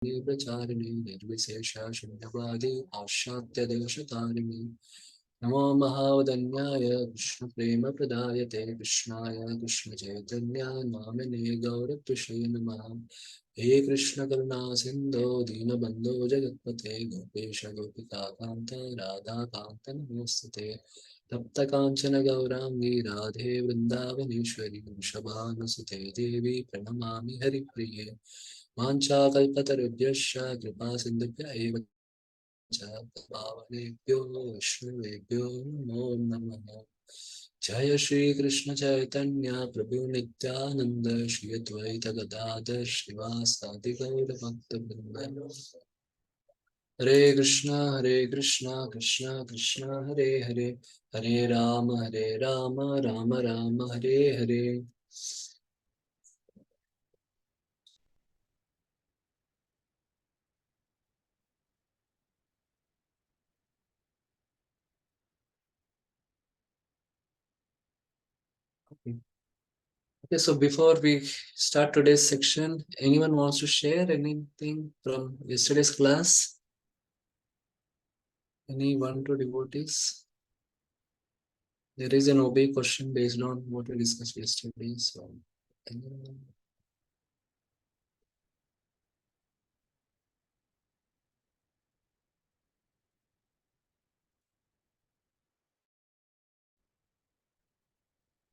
प्रचारिणे निर्विशेषा शून्यवादी पाश्चात्यदेशतारिणे नमो महावदन्याय कृष्णप्रेमप्रदायते कृष्णाय कृष्णचैतन्या नामिने गौरत्विषे नमः। हे कृष्ण करुणा सिन्धो दीनबन्धो जगत्पते गोपेश गोपिकान्त राधाकान्त नमोस्तुते तप्त काञ्चन गौराङ्गी राधे वृन्दावनेश्वरी वृषभानुसुते देवी प्रणमामि हरिप्रिये वाञ्छाकल्पतरुभ्यश्च कृपा सिन्धुभ्य एव च पावनेभ्यो वैष्णवेभ्यो नमो नमः। जय श्री कृष्ण चैतन्य प्रभु नित्यानंद श्री अद्वैत गदाधर श्रीवासादि गौर भक्तवृंद। हरे कृष्णा कृष्ण कृष्ण हरे हरे, हरे Ram Ram Ram Hare Hare. Okay, so before we start today's section, anyone wants to share anything from yesterday's class? Any one, two devotees? There is an OB question based on what we discussed yesterday. So,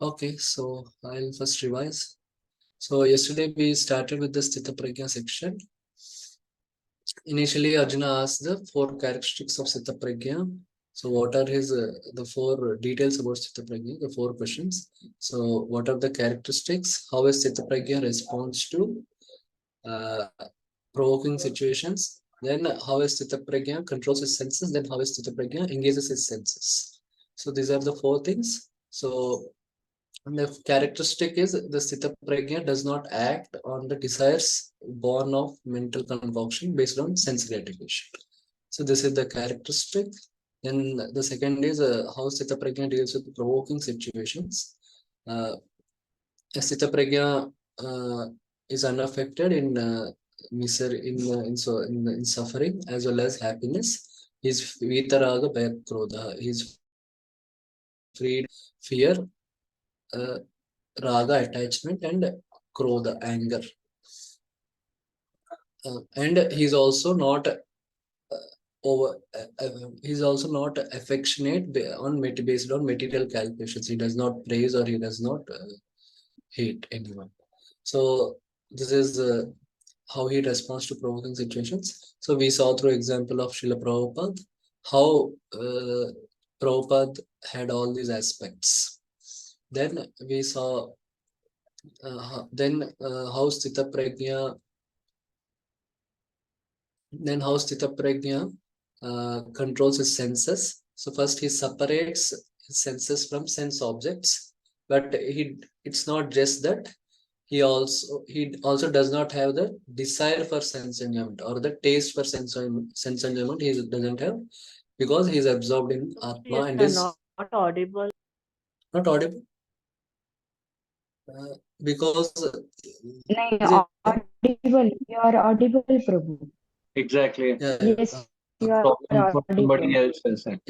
okay, so I'll first revise. So yesterday we started with the Sthita Prajna section. Initially, Arjuna asked the 4 characteristics of Sthita Prajna. So what are his the 4 details about Sthita Prajna, the 4 questions. So what are the characteristics? How is Sthita Prajna responds to provoking situations? Then how is Sthita Prajna controls his senses? Then how is Sthita Prajna engages his senses? So these are the 4 things. So the characteristic is the Sthita Prajna does not act on the desires born of mental concoction based on sense gratification. So this is the characteristic. Then the second is how Sthita Prajna deals with provoking situations. Sthita Prajna is unaffected in misery, in suffering as well as happiness. He's vitaraga bhaya He's freed fear, raga attachment, and krodha anger. And he's also not he's also not affectionate based on material calculations. He does not praise or he does not hate anyone. So this is how he responds to provoking situations. So we saw through example of Srila Prabhupada how Prabhupada had all these aspects. Then we saw how Sthita Prajna controls his senses. So first he separates his senses from sense objects, but it's not just that. He also does not have the desire for sense enjoyment or the taste for sense enjoyment. He doesn't have, because he is absorbed in Atma and is not audible. Not audible. Because No, audible. You are audible, Prabhu. Exactly. Yes, you are audible. Somebody else will say.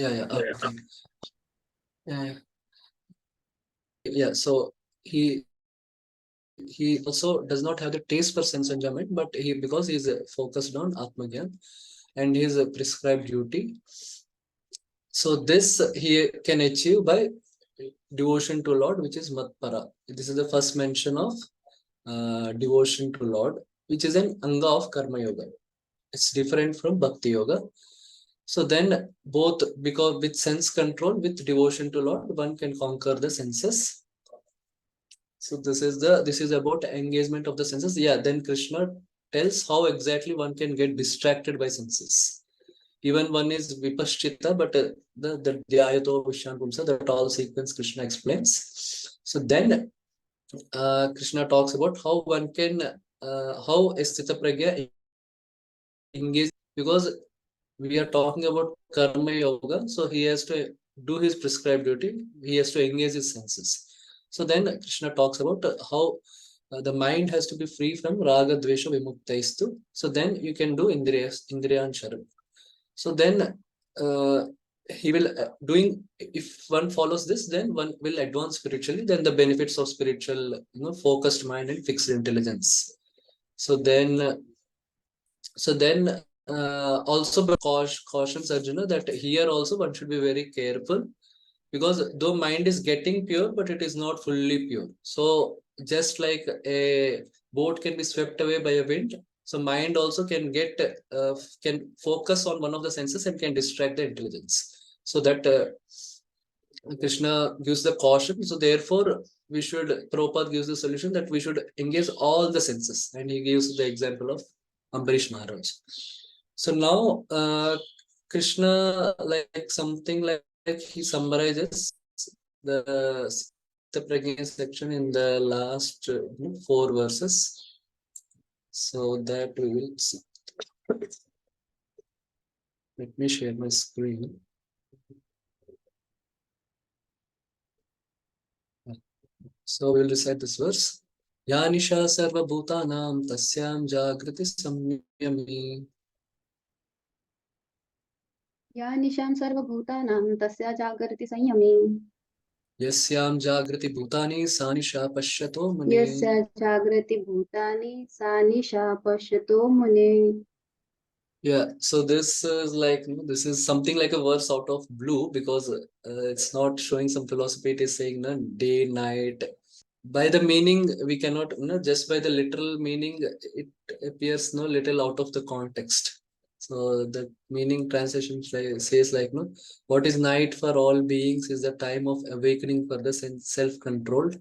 So he also does not have the taste for sense enjoyment, but because he is focused on Atmagyan and his prescribed duty. So this he can achieve by devotion to Lord, which is Matpara. This is the first mention of devotion to Lord, which is an anga of Karma Yoga. It's different from Bhakti Yoga. So then both, because with sense control, with devotion to Lord, one can conquer the senses. So this is about engagement of the senses. Yeah, then Krishna tells how exactly one can get distracted by senses. Even one is vipaschita, but the dhyayato vishyanpumsa, that all sequence Krishna explains. So then Krishna talks about how one can how Sthita Prajna engage, because we are talking about karma yoga, so he has to do his prescribed duty. He has to engage his senses. So then Krishna talks about how the mind has to be free from raga, dvesha, vimuktaistu. So then you can do indriyansharam. So then he will doing, if one follows this, then one will advance spiritually. Then the benefits of spiritual, focused mind and fixed intelligence. So then also cautions Arjuna that here also one should be very careful, because though mind is getting pure, but it is not fully pure. So just like a boat can be swept away by a wind, so mind also can focus on one of the senses and can distract the intelligence. So that Krishna gives the caution. So therefore, Prabhupada gives the solution that we should engage all the senses. And he gives the example of Ambarish Maharaj. So now, Krishna, like something like he summarizes the Prajna section in the last 4 verses. So that we will see. Let me share my screen. So we'll recite this verse. Ya nisha sarva bhutanam tasyam jagriti samyami. या निशां सर्वभूतानां तस्या जागर्ति संयमे Yasyam jagriti bhutani sa nisha pashyato mune. यस्या जागृति भूतानि सा निशा पश्यतो मुने. Yeah, so this is like, this is something like a verse out of blue, because it's not showing some philosophy. It is saying day, night. By the meaning, we cannot, just by the literal meaning, it appears little out of the context. So the meaning translation says like, what is night for all beings is the time of awakening for the self-controlled,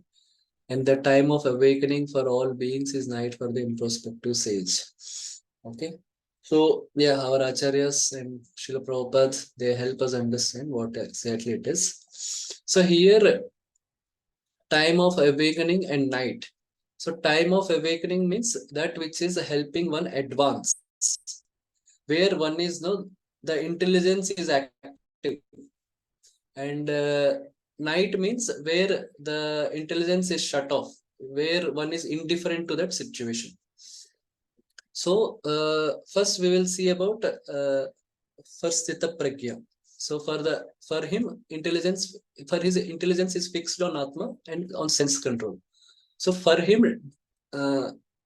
and the time of awakening for all beings is night for the introspective sage. Okay. So yeah, our acharyas and Srila Prabhupada, they help us understand what exactly it is. So here, time of awakening and night. So time of awakening means that which is helping one advance, where one is the intelligence is active, and night means where the intelligence is shut off, where one is indifferent to that situation. So first we will see about first Sthita Pragya. So for him, his intelligence is fixed on Atma and on sense control. So for him,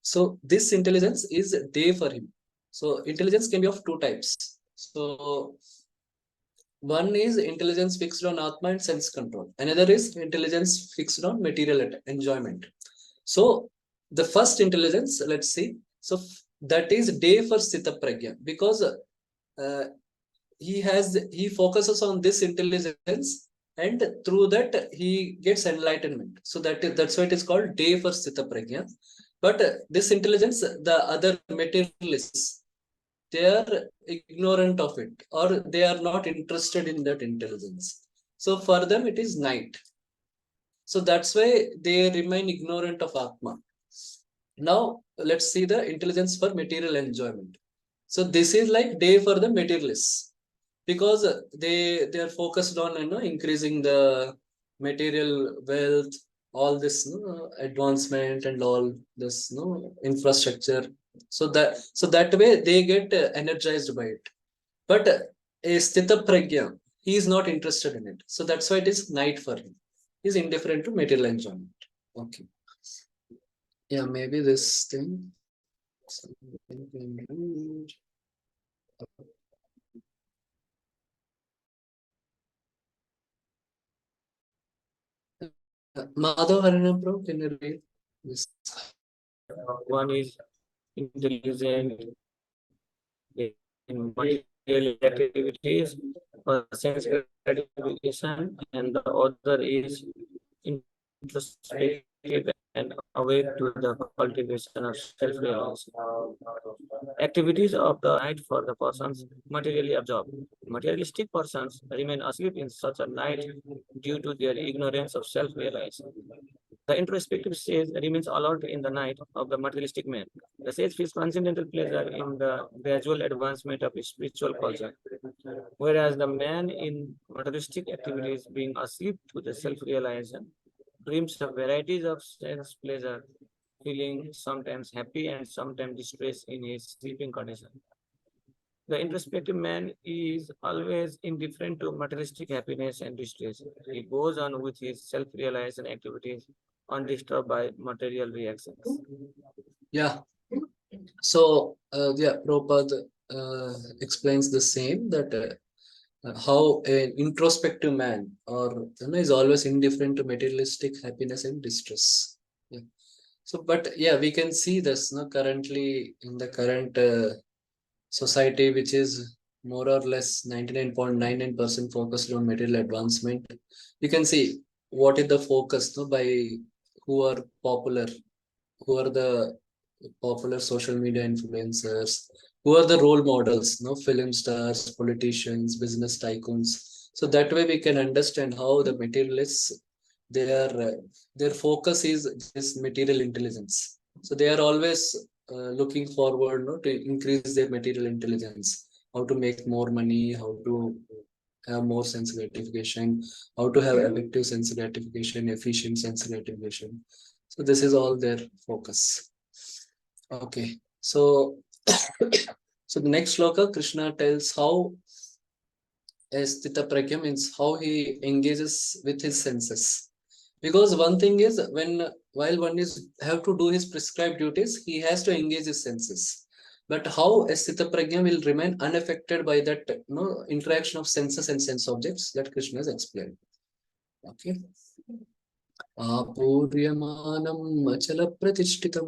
so this intelligence is day for him. So intelligence can be of two types. So one is intelligence fixed on Atma and sense control. Another is intelligence fixed on material enjoyment. So the first intelligence, let's see. So that is day for Sthita Pragya, because he focuses on this intelligence, and through that he gets enlightenment. So that's why it is called day for Sthita Pragya. But this intelligence, the other materialists, they are ignorant of it, or they are not interested in that intelligence. So for them it is night. So that's why they remain ignorant of Atma. Now let's see the intelligence for material enjoyment. So this is like day for the materialists, because they are focused on increasing the material wealth, all this advancement and all this infrastructure. So that way they get energized by it. But a Sthita Pragya, he is not interested in it. So that's why it is night for him. He is indifferent to material enjoyment. Okay. Yeah, maybe this thing. Madhav Harinam Bro, can you read this? One is intelligent in material activities or sense gratification, and the other is introspective and awake to the cultivation of self-realization. Activities of the night for the persons materially absorbed. Materialistic persons remain asleep in such a night due to their ignorance of self-realization. The introspective sage remains alert in the night of the materialistic man. The sage feels transcendental pleasure in the gradual advancement of his spiritual culture, whereas the man in materialistic activities, being asleep to the self-realization, dreams of varieties of sense pleasure feeling sometimes happy and sometimes distressed in his sleeping condition. The introspective man is always indifferent to materialistic happiness and distress. He goes on with his self-realization activities undisturbed by material reactions. Yeah. So, yeah, Prabhupada explains the same that how an introspective man or is always indifferent to materialistic happiness and distress. Yeah. So, but yeah, we can see this currently in the current society, which is more or less 99.99% focused on material advancement. You can see what is the focus by who are popular, who are the popular social media influencers, who are the role models, film stars, politicians, business tycoons. So that way we can understand how the materialists, their focus is this material intelligence. So they are always looking forward to increase their material intelligence, how to make more money, how to have more sense gratification, how to have effective sense gratification, efficient sense gratification. So this is all their focus. Okay, so so the next sloka, Krishna tells how Sthita Pragya means how he engages with his senses. Because one thing is while one is have to do his prescribed duties, he has to engage his senses. But how a Sthita Pragya will remain unaffected by that interaction of senses and sense objects that Krishna has explained. Okay. आपूर्यमानम् अचलप्रतिष्ठितं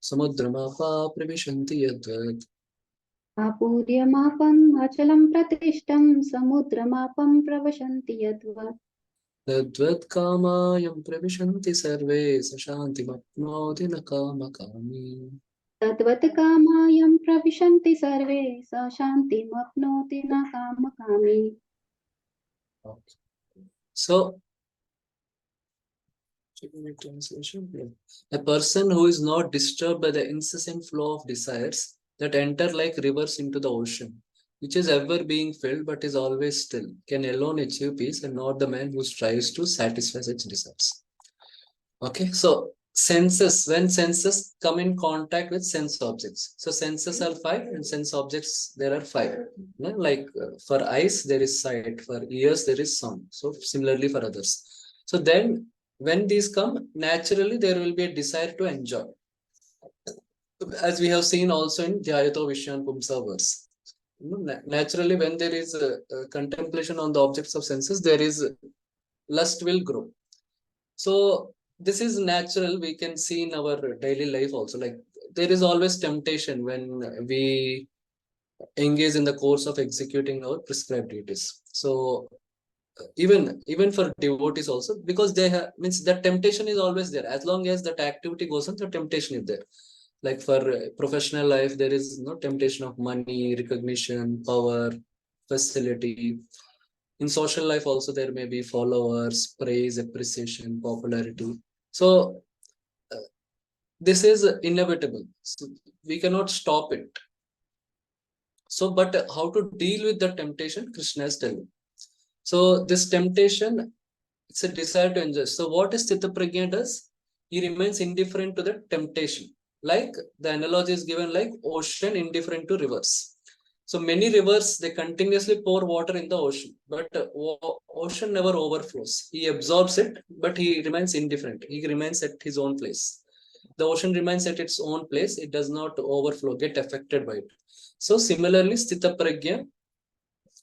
समुद्रमापाप्रविशन्ति यद्वत् आपूर्यमापम् अचलं प्रतिष्ठं समुद्रमापं प्रवशन्ति यद्वत् तद्वत् कामायं प्रविशन्ति सर्वे स शान्तिमप्नोति न कामकामी. तद्वत् कामायं प्रविशन्ति सर्वे स शान्तिमप्नोति न कामकामी. So, a person who is not disturbed by the incessant flow of desires that enter like rivers into the ocean, which is ever being filled but is always still, can alone achieve peace and not the man who strives to satisfy such desires. Okay, so senses, when senses come in contact with sense objects. So senses are five and sense objects, there are five. Like for eyes, there is sight, for ears, there is sound. So similarly for others. So then when these come, naturally there will be a desire to enjoy. As we have seen also in Dhyayato Vishyan Pumsa verse. Naturally, when there is a contemplation on the objects of senses, there is lust will grow. So this is natural. We can see in our daily life also. Like there is always temptation when we engage in the course of executing our prescribed duties. So even for devotees also, because they have means that temptation is always there. As long as that activity goes on, the temptation is there. Like for professional life, there is no temptation of money, recognition, power, facility. In social life also, there may be followers, praise, appreciation, popularity. So this is inevitable. So we cannot stop it. So, but how to deal with the temptation, Krishna is telling. So this temptation, it's a desire to enjoy. So what is Sthita Prajna does? He remains indifferent to the temptation. Like the analogy is given like ocean indifferent to rivers. So many rivers, they continuously pour water in the ocean, but ocean never overflows. He absorbs it, but he remains indifferent. He remains at his own place. The ocean remains at its own place. It does not overflow, get affected by it. So similarly, Sthita Prajna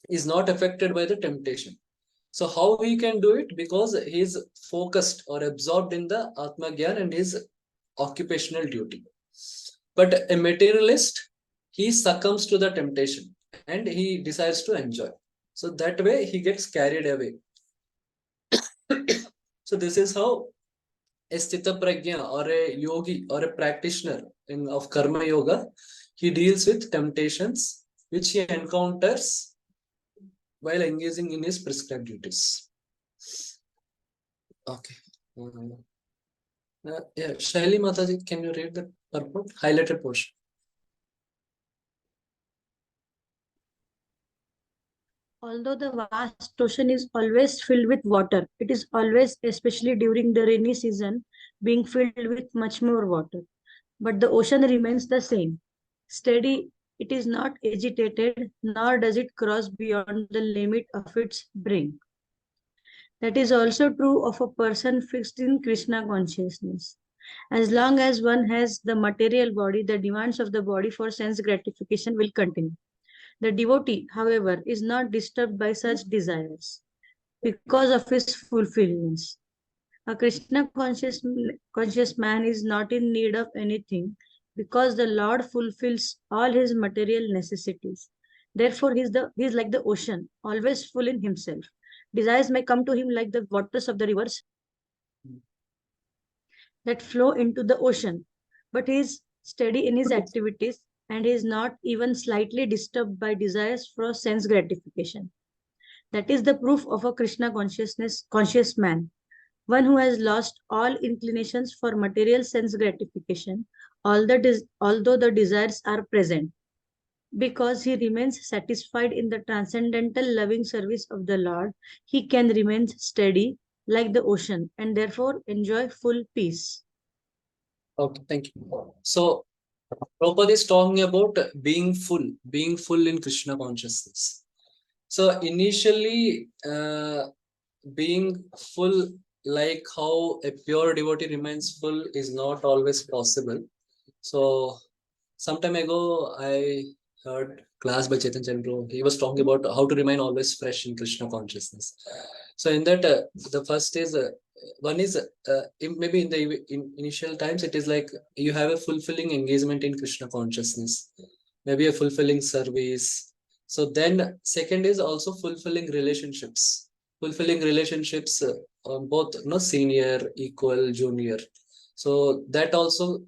is not affected by the temptation. So how he can do it? Because he is focused or absorbed in the Atma Gyan and his occupational duty. But a materialist, he succumbs to the temptation and he desires to enjoy. So that way he gets carried away. So this is how a Sthita Prajna or a yogi or a practitioner of Karma Yoga, he deals with temptations which he encounters while engaging in his prescribed duties. Okay. Yeah, Shaili Mataji, can you read the purport? Highlighted portion. Although the vast ocean is always filled with water, it is always, especially during the rainy season, being filled with much more water. But the ocean remains the same, steady. It is not agitated, nor does it cross beyond the limit of its brink. That is also true of a person fixed in Krishna consciousness. As long as one has the material body, the demands of the body for sense gratification will continue. The devotee, however, is not disturbed by such desires because of his fulfillment. A Krishna conscious man is not in need of anything because the Lord fulfills all his material necessities. Therefore, he is like the ocean, always full in himself. Desires may come to him like the waters of the rivers that flow into the ocean, but he is steady in his activities and he is not even slightly disturbed by desires for sense gratification. That is the proof of a Krishna conscious man, one who has lost all inclinations for material sense gratification, although the desires are present, because he remains satisfied in the transcendental loving service of the Lord. He can remain steady like the ocean and therefore enjoy full peace. Okay, thank you. So Prabhupada is talking about being full in Krishna consciousness. So initially, being full, like how a pure devotee remains full, is not always possible. So some time ago, I heard class by Chetan Chandru. He was talking about how to remain always fresh in Krishna consciousness. So in that, the first is one is maybe in the initial times, it is like you have a fulfilling engagement in Krishna consciousness, maybe a fulfilling service. So then second is also fulfilling relationships, both senior, equal, junior. So that also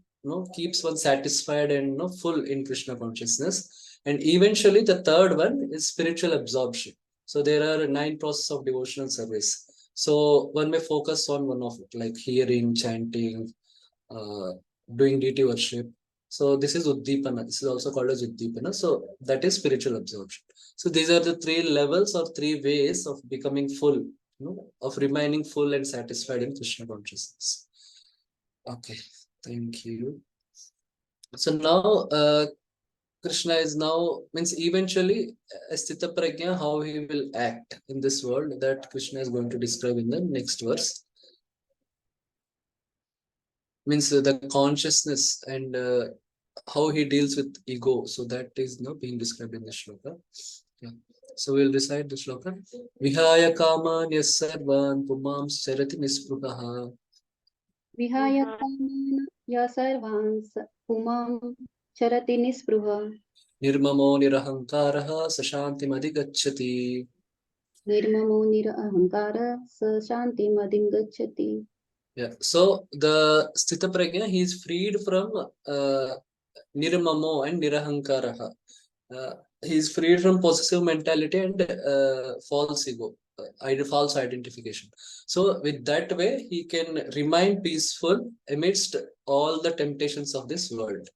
keeps one satisfied and full in Krishna consciousness. And eventually the third one is spiritual absorption. So there are 9 processes of devotional service. So one may focus on one of it, like hearing, chanting, doing deity worship. So this is Uddipana. This is also called as Uddipana. So that is spiritual absorption. So these are the 3 levels or 3 ways of becoming full, of remaining full and satisfied in Krishna consciousness. Okay, thank you. So now Krishna is now, means eventually Sthita Prajna, how he will act in this world, that Krishna is going to describe in the next verse. Means the consciousness and how he deals with ego. So that is now being described in the shloka. Yeah. So we'll recite the shloka. Vihaya kaman yasarvan pumam sarati nisprukaha. विहाय कामान सर्वान् पुमां चरति निःस्पृहः Nirmamo nirahankaraha sashantimadhigacchati. निर्ममो निरहङ्कारः स शान्तिमतिं गच्छति. Yeah. So the Sthita Prajna, he is freed from Nirmamo and Nirahankaraha. He is freed from possessive mentality and false ego, false identification. So with that way, he can remain peaceful amidst all the temptations of this world.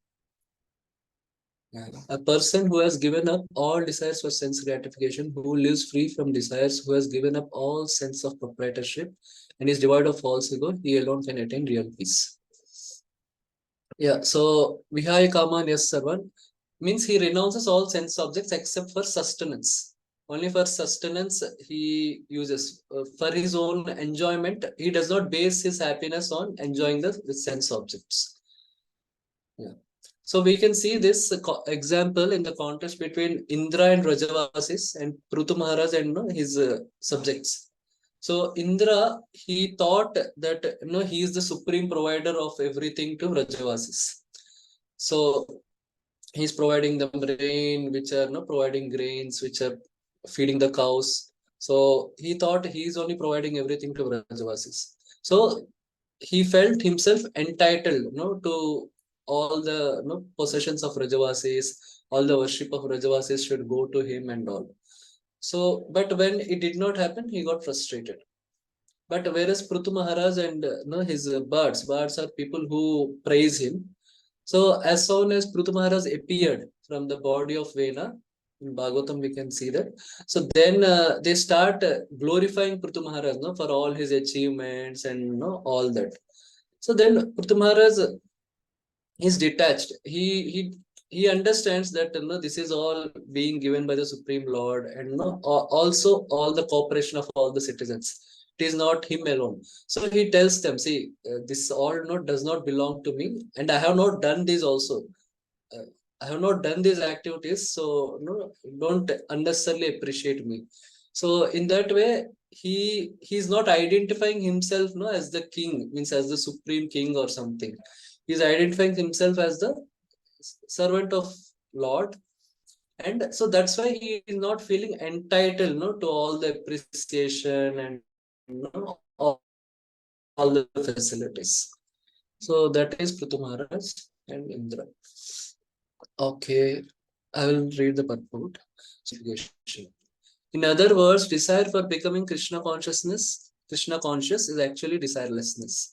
A person who has given up all desires for sense gratification, who lives free from desires, who has given up all sense of proprietorship and is devoid of false ego, he alone can attain real peace. Yeah, so Vihaya Kaman Sarvan means he renounces all sense objects except for sustenance. Only for sustenance he uses. For his own enjoyment, he does not base his happiness on enjoying the sense objects. Yeah. So we can see this example in the contrast between Indra and Rajavasis and Prithu Maharaj and his subjects. So Indra, he thought that he is the supreme provider of everything to Rajavasis. So he's providing them rain, which are providing grains, which are feeding the cows. So he thought he is only providing everything to Rajavasis. So he felt himself entitled to all the possessions of Rajavasis, all the worship of Rajavasis should go to him and all. So, but when it did not happen, he got frustrated. But whereas Prithu Maharaj and his birds are people who praise him. So as soon as Prithu Maharaj appeared from the body of Vena, in Bhagavatam we can see that. So then they start glorifying Prithu Maharaj for all his achievements and all that. So then Prithu Maharaj is detached. He understands that this is all being given by the Supreme Lord, and also all the cooperation of all the citizens. It is not him alone. So he tells them, see, this all does not belong to me, and I have not done this also. I have not done these activities, so don't unnecessarily appreciate me. So in that way, he's not identifying himself as the king, means as the supreme king or something. He's identifying himself as the servant of Lord, and so that's why he is not feeling entitled to all the appreciation and all the facilities. So that is Prithu Maharaj and Indra. Okay, I will read the purport. In other words, desire for becoming Krishna conscious is actually desirelessness.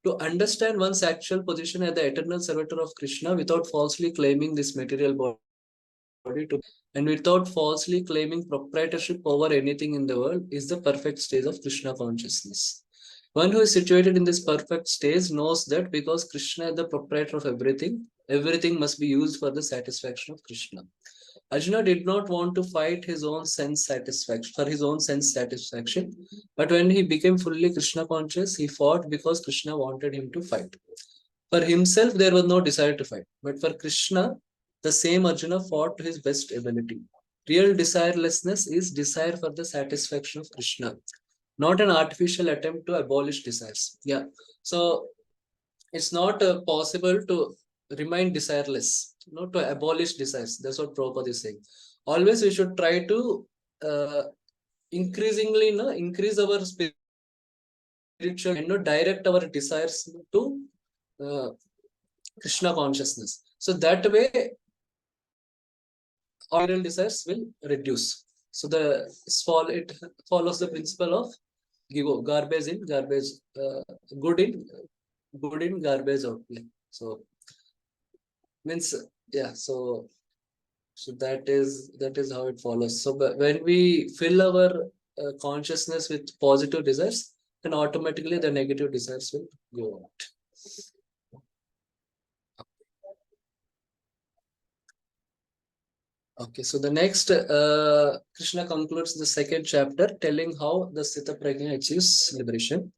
To understand one's actual position as the eternal servitor of Krishna without falsely claiming this material body and without falsely claiming proprietorship over anything in the world is the perfect stage of Krishna consciousness. One who is situated in this perfect stage knows that because Krishna is the proprietor of everything, everything must be used for the satisfaction of Krishna. Arjuna did not want to fight his own sense satisfaction, but when he became fully Krishna conscious, he fought because Krishna wanted him to fight. For himself, there was no desire to fight, but for Krishna, the same Arjuna fought to his best ability. Real desirelessness is desire for the satisfaction of Krishna, not an artificial attempt to abolish desires. Yeah, so it's not possible to remain desireless, to abolish desires. That's what Prabhupada is saying. Always we should try to increasingly increase our spiritual and direct our desires to Krishna consciousness. So that way, all desires will reduce. So it follows the principle of garbage in, garbage, good in, garbage out. So means, yeah, so that is how it follows. So when we fill our consciousness with positive desires, then automatically the negative desires will go out. Okay, so the next Krishna concludes the second chapter telling how the Sthita Prajna achieves liberation.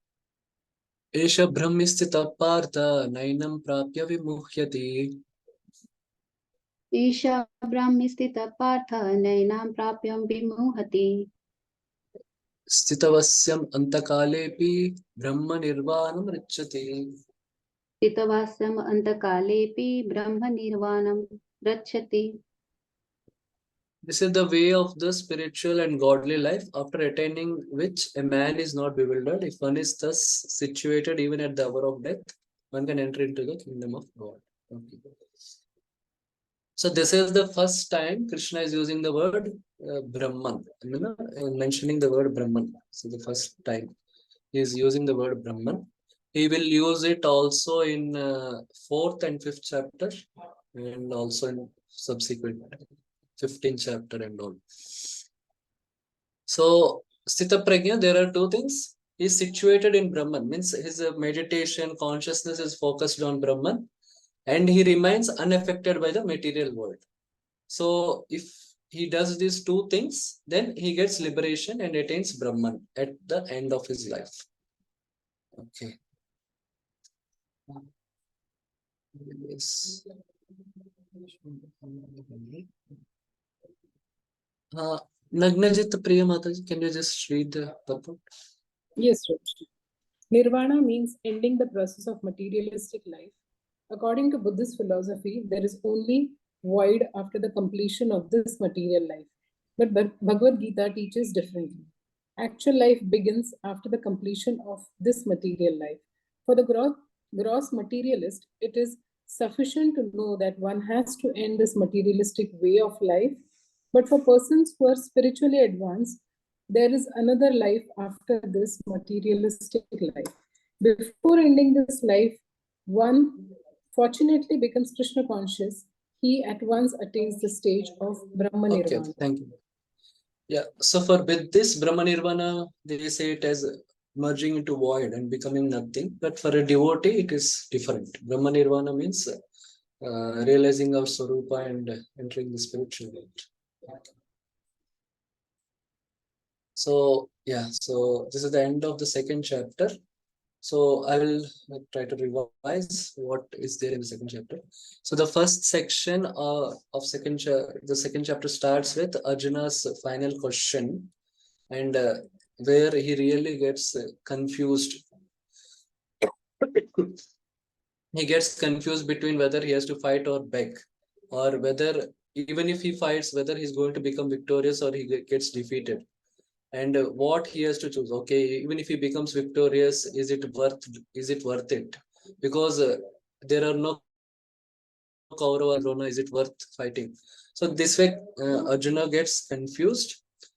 Esha brahmistita partha nainam prapya vimuhyati. Isha ब्रह्मस्थितः Partha नैनां प्राप्यं विमुहति Sthitavasyam antakalepi brahma nirvanam richati. स्थितवासम् अन्तकालेऽपि ब्रह्मनिर्वाणं रक्षति. This is the way of the spiritual and godly life, after attaining which a man is not bewildered. If one is thus situated even at the hour of death, one can enter into the kingdom of God. Okay. So this is the first time Krishna is using the word Brahman, mentioning the word Brahman. So the first time he is using the word Brahman. He will use it also in 4th and 5th chapter, and also in subsequent 15th chapter and all. So Sthita Prajna, there are two things. He is situated in Brahman, means his meditation, consciousness is focused on Brahman, and he remains unaffected by the material world. So if he does these two things, then he gets liberation and attains Brahman at the end of his life. Okay. Yes. Nagnajit Priya Mataji, can you just read the purport? Yes, Raj. Nirvana means ending the process of materialistic life. According to Buddhist philosophy, there is only void after the completion of this material life. But Bhagavad Gita teaches differently. Actual life begins after the completion of this material life. For the gross materialist, it is sufficient to know that one has to end this materialistic way of life. But for persons who are spiritually advanced, there is another life after this materialistic life. Before ending this life, one fortunately becomes Krishna conscious. He at once attains the stage of Brahma Okay, Nirvana. thank you. Yeah, so for with this Brahma Nirvana, they say it as merging into void and becoming nothing. But for a devotee, it is different. Brahma Nirvana means realizing our Swarupa and entering the spiritual world. So yeah, so this is the end of the second chapter. So I will try to revise what is there in the second chapter. So the first section of the second chapter starts with Arjuna's final question, and where he really gets confused. He gets confused between whether he has to fight or beg, or whether even if he fights, whether he's going to become victorious or he gets defeated. And what he has to choose. Okay, even if he becomes victorious, is it worth it? Because there are no Kaurava, Drona, is it worth fighting? So this way Arjuna gets confused.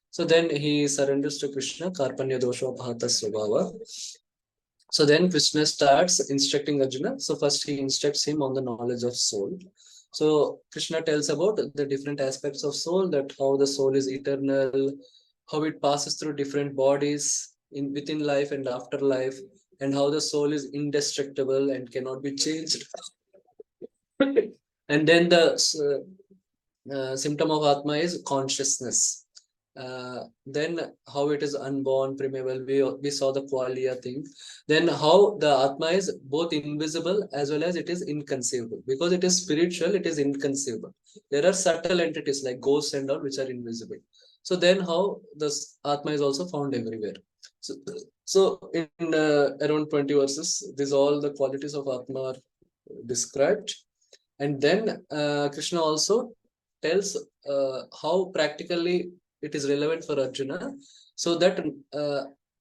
So then he surrenders to Krishna, Karpanya dosha bhata svabhava. So then Krishna starts instructing Arjuna. So first he instructs him on the knowledge of soul. So Krishna tells about the different aspects of soul, that how the soul is eternal, how it passes through different bodies within life and after life, and how the soul is indestructible and cannot be changed. And then the symptom of Atma is consciousness. Then how it is unborn, primeval, we saw the qualia thing. Then how the Atma is both invisible as well as it is inconceivable. Because it is spiritual, it is inconceivable. There are subtle entities like ghosts and all which are invisible. So then how this Atma is also found everywhere. So in around 20 verses, these all the qualities of Atma are described. And then Krishna also tells how practically it is relevant for Arjuna. So that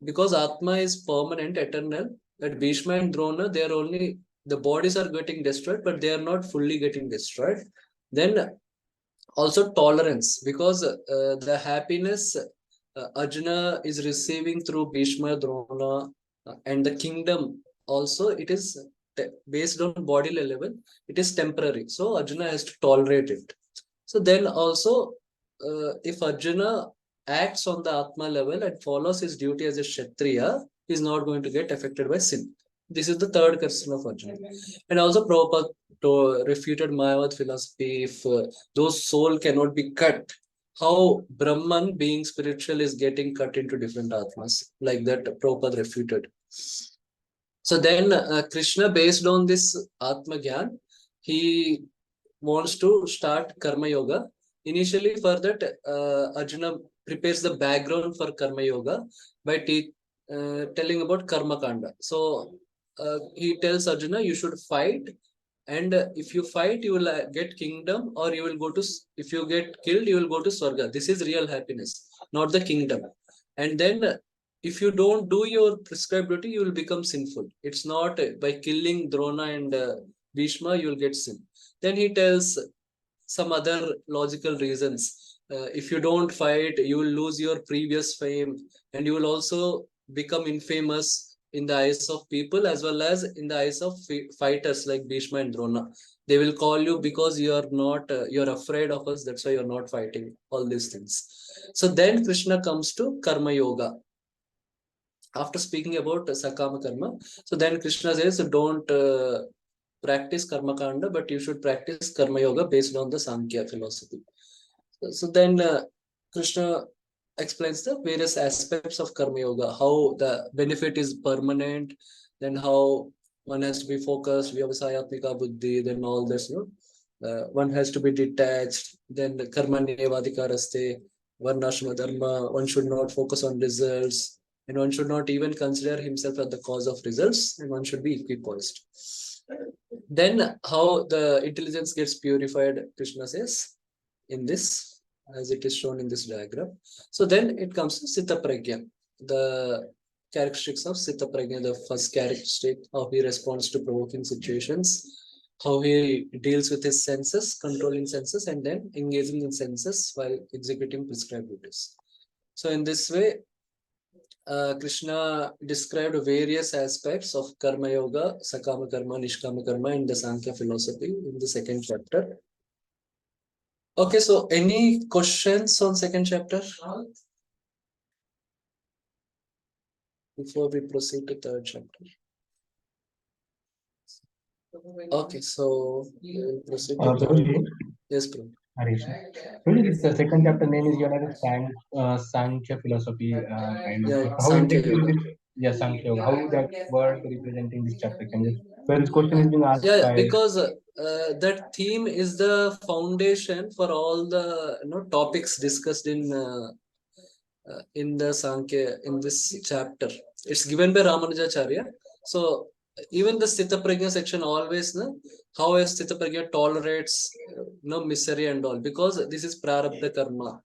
because Atma is permanent, eternal, that Bhishma and Drona, they are only, the bodies are getting destroyed, but they are not fully getting destroyed. Then also tolerance, because the happiness Arjuna is receiving through Bhishma, Drona, and the kingdom also, it is based on bodily level, it is temporary. So Arjuna has to tolerate it. So then also, if Arjuna acts on the Atma level and follows his duty as a Kshatriya, he is not going to get affected by sin. This is the third question of Arjuna. And also Prabhupada refuted Mayavad philosophy, if those soul cannot be cut, how Brahman, being spiritual, is getting cut into different Atmas. Like that, Prabhupada refuted. So then Krishna, based on this Atma Gyan, he wants to start Karma Yoga. Initially for that, Arjuna prepares the background for Karma Yoga by telling about Karma Kanda. So he tells Arjuna, you should fight, and if you fight, you will get kingdom, or you will go to, if you get killed, you will go to Swarga. This is real happiness, not the kingdom. And then if you don't do your prescribed duty, you will become sinful. It's not by killing Drona and Bhishma, you will get sin. Then he tells some other logical reasons. If you don't fight, you will lose your previous fame, and you will also become infamous in the eyes of people as well as in the eyes of fighters like Bhishma and Drona. They will call you because you are not, you're afraid of us, that's why you're not fighting, all these things. So then Krishna comes to Karma Yoga. After speaking about Sakama Karma, so then Krishna says, don't practice Karma Kanda, but you should practice Karma Yoga based on the Sankhya philosophy. So then Krishna explains the various aspects of Karma Yoga, how the benefit is permanent, then how one has to be focused, Vyavasayatmika Buddhi, then all this, one has to be detached, then the Karma Nevadikaraste, Varnashrama Dharma, one should not focus on results, and one should not even consider himself as the cause of results, and one should be equipoised. Then how the intelligence gets purified, Krishna says in this, as it is shown in this diagram. So then it comes to Sita Pragya, the characteristics of Sita Pragya, the first characteristic, how he responds to provoking situations, how he deals with his senses, controlling senses, and then engaging in senses while executing prescribed duties. So in this way, Krishna described various aspects of Karma Yoga, Sakama Karma, Nishkama Karma, and the Sankhya philosophy in the second chapter. Okay, so any questions on second chapter? before we proceed to third chapter. Okay, so we'll proceed to Prabhuji, yes, bro. Harish. Prabhuji, this second chapter name is given as Sankhya philosophy, kind of. Yeah, How Sankhya exactly Yoga. this? Yeah, Sankhya Yoga. How that word representing this chapter? Can you? So this question is being asked Yeah, by. because that theme is the foundation for all the topics discussed in the Sankhya in this chapter. It's given by Ramanujacharya. So even the Sthita Prajna section always how a Sthita Prajna tolerates misery and all, because this is Prarabdha Karma.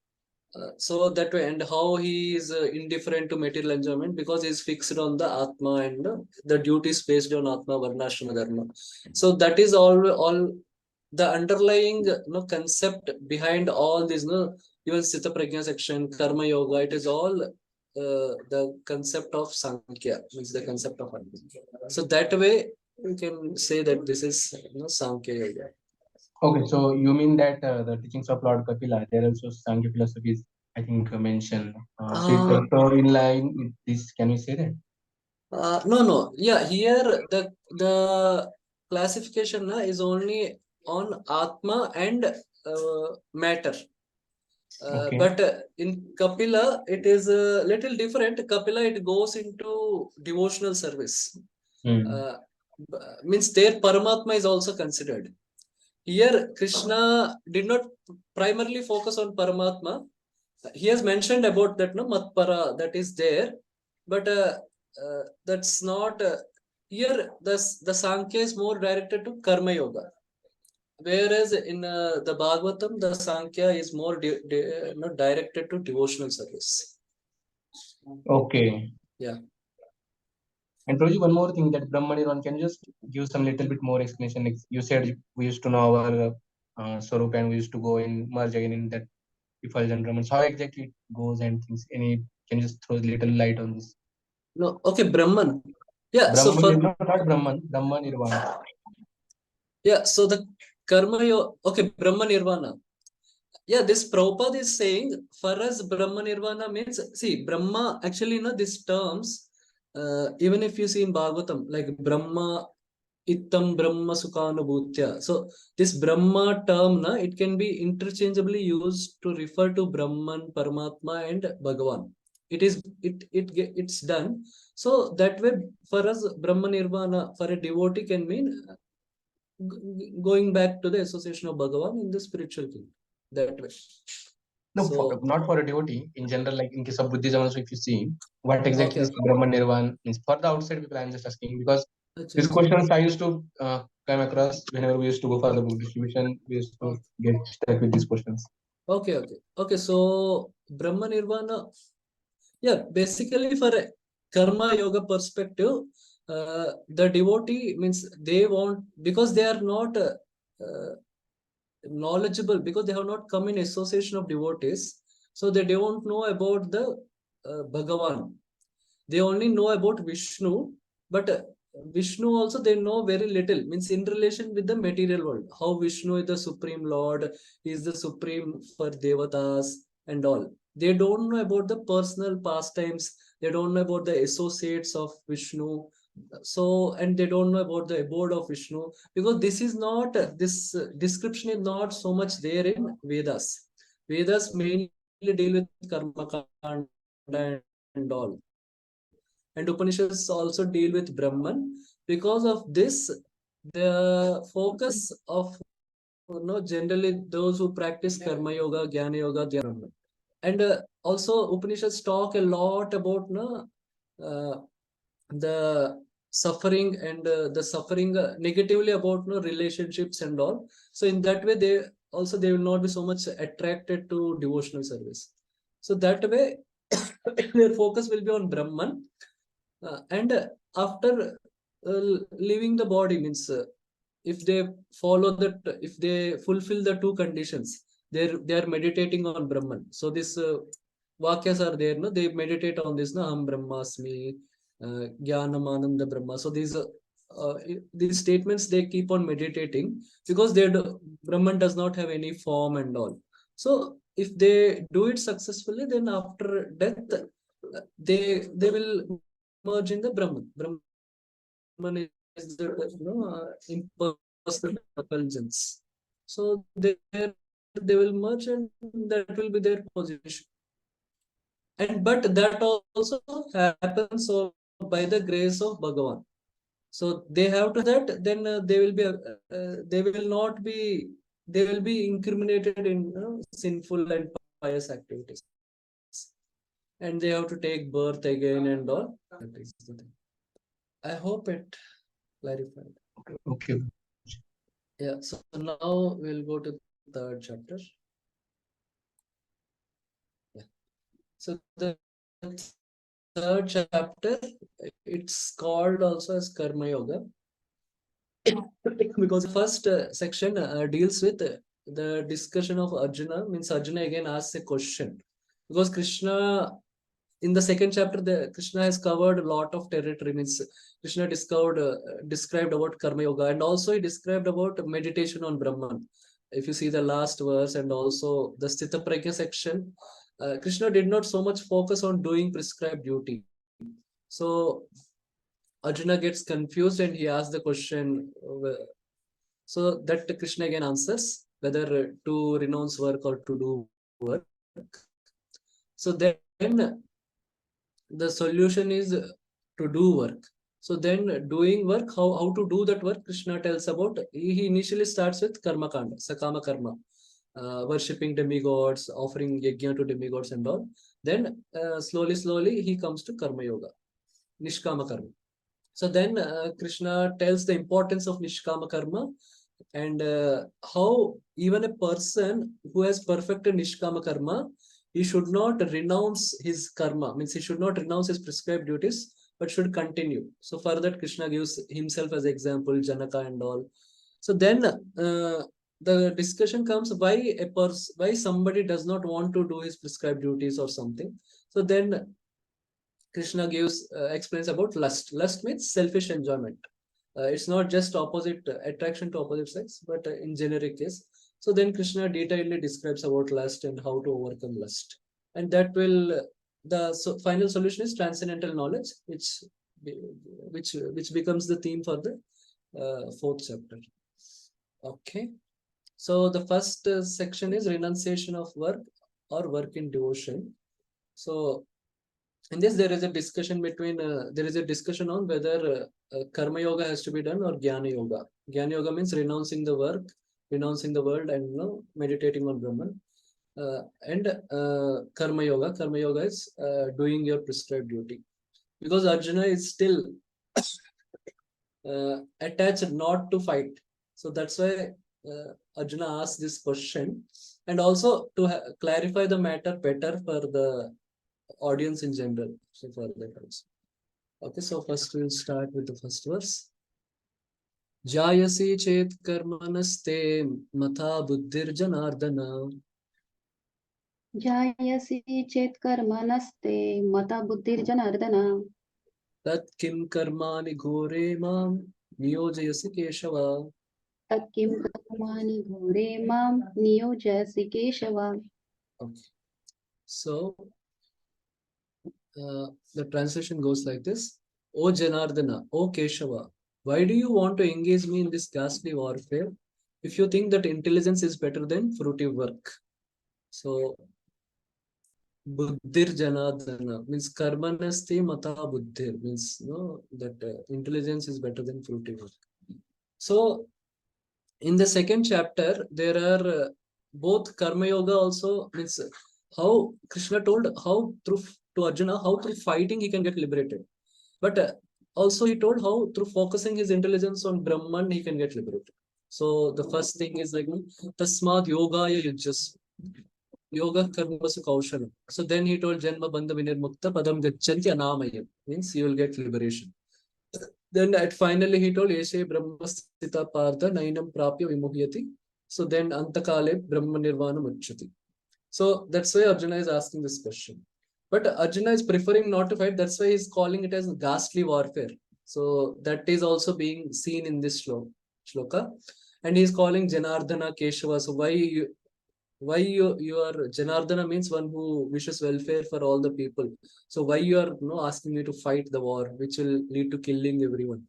So that way, and how he is indifferent to material enjoyment because he is fixed on the Atma and the duties based on Atma Varnashrama Dharma. So that is all the underlying concept behind all these even Sthita Prajna section, Karma Yoga, it is all the concept of Sankhya, means the concept of Atma. So that way you can say that this is Sankhya Yoga. Okay, so you mean that the teachings of Lord Kapila, there also Sankhya philosophy is, I think, mentioned. So it's also in line with this. Can we say that? No. Yeah, here the classification is only on Atma and matter. Okay. But in Kapila, it is a little different. Kapila, it goes into devotional service. Means their Paramatma is also considered. Here, Krishna did not primarily focus on Paramatma. He has mentioned about that, Matpara, that is there. But that's not... here, the Sankhya is more directed to Karma Yoga. Whereas in the Bhagavatam, the Sankhya is more directed to devotional service. Okay. Yeah. And Prabhuji, one more thing, that Brahmanirvan, can you just give some little bit more explanation? Like you said we used to know our Swarup and we used to go in merge again in that effulgent Brahman. How exactly it goes and things? Can you just throw a little light on this? No, okay, Brahman. Yeah, Brahman so for... not Brahman, Brahmanirvana. Yeah, so the Karma Yoga, okay, Brahma Nirvana. Yeah, this Prabhupada is saying, for us, Brahma Nirvana means, see, Brahma, actually, these terms, even if you see in Bhagavatam, like Brahma, Ittam Brahma Sukhanubhutya. So this Brahma term, it can be interchangeably used to refer to Brahman, Paramatma, and Bhagavan. It's done. So that way, for us, Brahma Nirvana, for a devotee, can mean going back to the association of Bhagavan in the spiritual kingdom. That way. No, So, not for a devotee. In general, like in case of Buddhism, also, if you see what exactly okay. this Brahman Nirvana means for the outside people, I'm just asking because these Achha. questions I used to come across whenever we used to go for the book distribution. We used to get stuck with these questions. Okay. So Brahma Nirvana, yeah, basically for a Karma Yoga perspective, the devotee means they want, because they are not knowledgeable, because they have not come in association of devotees, so they don't know about the Bhagavan. They only know about Vishnu, but Vishnu also they know very little, means in relation with the material world, how Vishnu is the supreme Lord, is the supreme for Devatas and all. They don't know about the personal pastimes, they don't know about the associates of Vishnu. So, and they don't know about the abode of Vishnu, because this is not, this description is not so much there in Vedas. Vedas mainly deal with Karma Kanda and all. And Upanishads also deal with Brahman. Because of this, the focus of generally those who practice Karma Yoga, Jnana Yoga, Dhyana. And also Upanishads talk a lot about the suffering and the suffering negatively about relationships and all. So in that way, they will not be so much attracted to devotional service. So that way, their focus will be on Brahman. And after leaving the body, means if they follow that, if they fulfill the two conditions, they are meditating on Brahman. So this vakyas are there, no? They meditate on this, no? Aham Brahmasmi, Jnanam Ananda Brahma. So these statements they keep on meditating, because Brahman does not have any form and all. So if they do it successfully, then after death, they will merge in the Brahman. Brahman is the impersonal effulgence. So they will merge, and that will be their position. And but that also happens by the grace of Bhagavan. So they have to that, then they will be they will not be, they will be incriminated in sinful and pious activities, and they have to take birth again and all. That is the thing. I hope it clarified. Okay. Yeah. So now we'll go to third chapter. Yeah. So the third chapter, it's called also as Karma Yoga. Because the first section deals with the discussion of Arjuna. Means Arjuna again asks a question, because Krishna in the second chapter, the Krishna has covered a lot of territory. Means Krishna described about Karma Yoga, and also he described about meditation on Brahman. If you see the last verse and also the Sthita Prajna section, Krishna did not so much focus on doing prescribed duty. So Arjuna gets confused and he asks the question. So that Krishna again answers whether to renounce work or to do work. So then the solution is to do work. So then doing work, how to do that work, Krishna tells about. He initially starts with karma kanda, sakama karma, worshipping demigods, offering yajna to demigods and all. Then slowly he comes to karma yoga, nishkama karma. So then Krishna tells the importance of nishkama karma, and how even a person who has perfected nishkama karma, he should not renounce his karma. Means he should not renounce his prescribed duties, but should continue. So for that, Krishna gives himself as example, Janaka and all. So then the discussion comes, why somebody does not want to do his prescribed duties or something. So then Krishna explains about lust. Lust means selfish enjoyment. It's not just opposite attraction to opposite sex, but in generic case. So then Krishna detailedly describes about lust and how to overcome lust, and that will final solution is transcendental knowledge, which becomes the theme for the fourth chapter. Okay, so the first section is renunciation of work or work in devotion. So in this, there is a discussion on whether karma yoga has to be done or jnana yoga. Jnana yoga means renouncing the work, renouncing the world, and meditating on Brahman. And karma yoga is doing your prescribed duty. Because Arjuna is still attached not to fight. So that's why Arjuna asked this question, and also to clarify the matter better for the audience in general. So for that also. Okay, so first we'll start with the first verse. Jayasi chet karmanaste matha buddhir janardana. जायसि चेत् कर्मणस्ते मता बुद्धिर्जनार्दन Tat kim karmani ghore mam niyojayasi keshava. तत् किं कर्माणि घोरे मां नियोजयसि Keshav. Okay. So the translation goes like this. O Janardana, O Keshava, why do you want to engage me in this ghastly warfare if you think that intelligence is better than fruitive work? So Buddhir Janardana means karmanasti mata buddhir, means that intelligence is better than fruitive work. So in the second chapter, there are both karma yoga also, means how Krishna told how through to Arjuna how through fighting he can get liberated, but also he told how through focusing his intelligence on Brahman he can get liberated. So the first thing is like tasmad yogaya yujjas, yoga karmasu kaushalam. So then he told janma bandha vinirmukta padam gacchanti anamayam, means you will get liberation. Then finally he told Eshe Brahmastita Partha Nainam Prapya Vimuhyati. So then Antakale Brahma Nirvana Muchyati. So that's why Arjuna is asking this question. But Arjuna is preferring not to fight. That's why he's calling it as ghastly warfare. So that is also being seen in this shloka. And he's calling Janardana Keshava. So why Why you are Janardana means one who wishes welfare for all the people. So why you are asking me to fight the war, which will lead to killing everyone?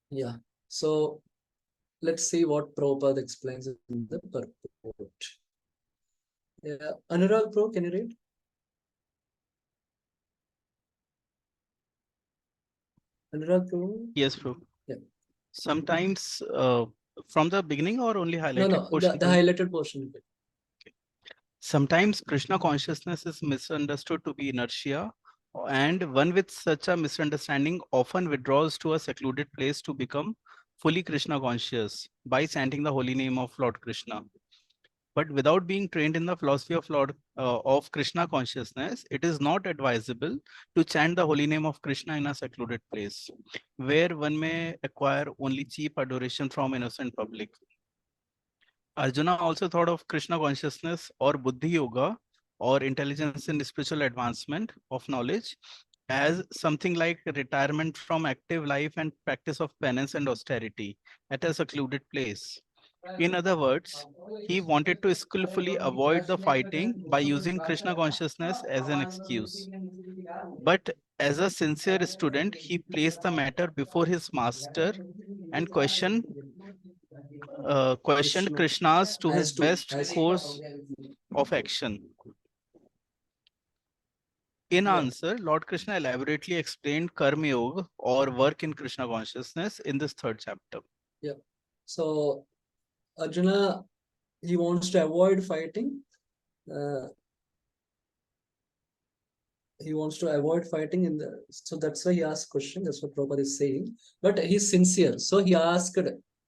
Yeah. So let's see what Prabhupada explains in the purport. Yeah. Anurag Pro, can you read? Anurag Pro? Yes, bro. Yeah. Sometimes from the beginning or only highlighted No, portion? the highlighted portion. Sometimes Krishna consciousness is misunderstood to be inertia, and one with such a misunderstanding often withdraws to a secluded place to become fully Krishna conscious by chanting the holy name of Lord Krishna. But without being trained in the philosophy of of Krishna consciousness, it is not advisable to chant the holy name of Krishna in a secluded place, where one may acquire only cheap adoration from innocent public. Arjuna also thought of Krishna consciousness or Buddhi Yoga or intelligence in spiritual advancement of knowledge as something like retirement from active life and practice of penance and austerity at a secluded place. In other words, he wanted to skillfully avoid the fighting by using Krishna consciousness as an excuse. But as a sincere student, he placed the matter before his master and questioned Krishna's to his best course of action. In answer, Lord Krishna elaborately explained Karma Yoga or work in Krishna consciousness in this third chapter. Yeah. So Arjuna, he wants to avoid fighting. He wants to avoid fighting so that's why he asked question. That's what Prabhupada is saying. But he's sincere. So he asked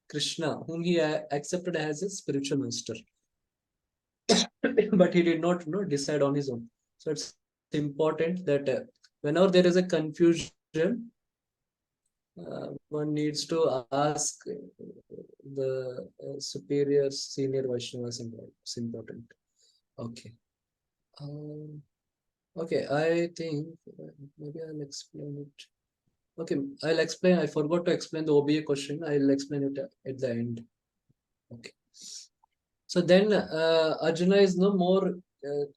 Krishna, whom he accepted as his spiritual master. But he did not decide on his own. So it's important that whenever there is a confusion, one needs to ask the superior, senior Vaishnavas involved. It's important. Okay. Okay, I think maybe I'll explain it. Okay, I'll explain. I forgot to explain the OBA question. I'll explain it at the end. Okay. So then Arjuna is no more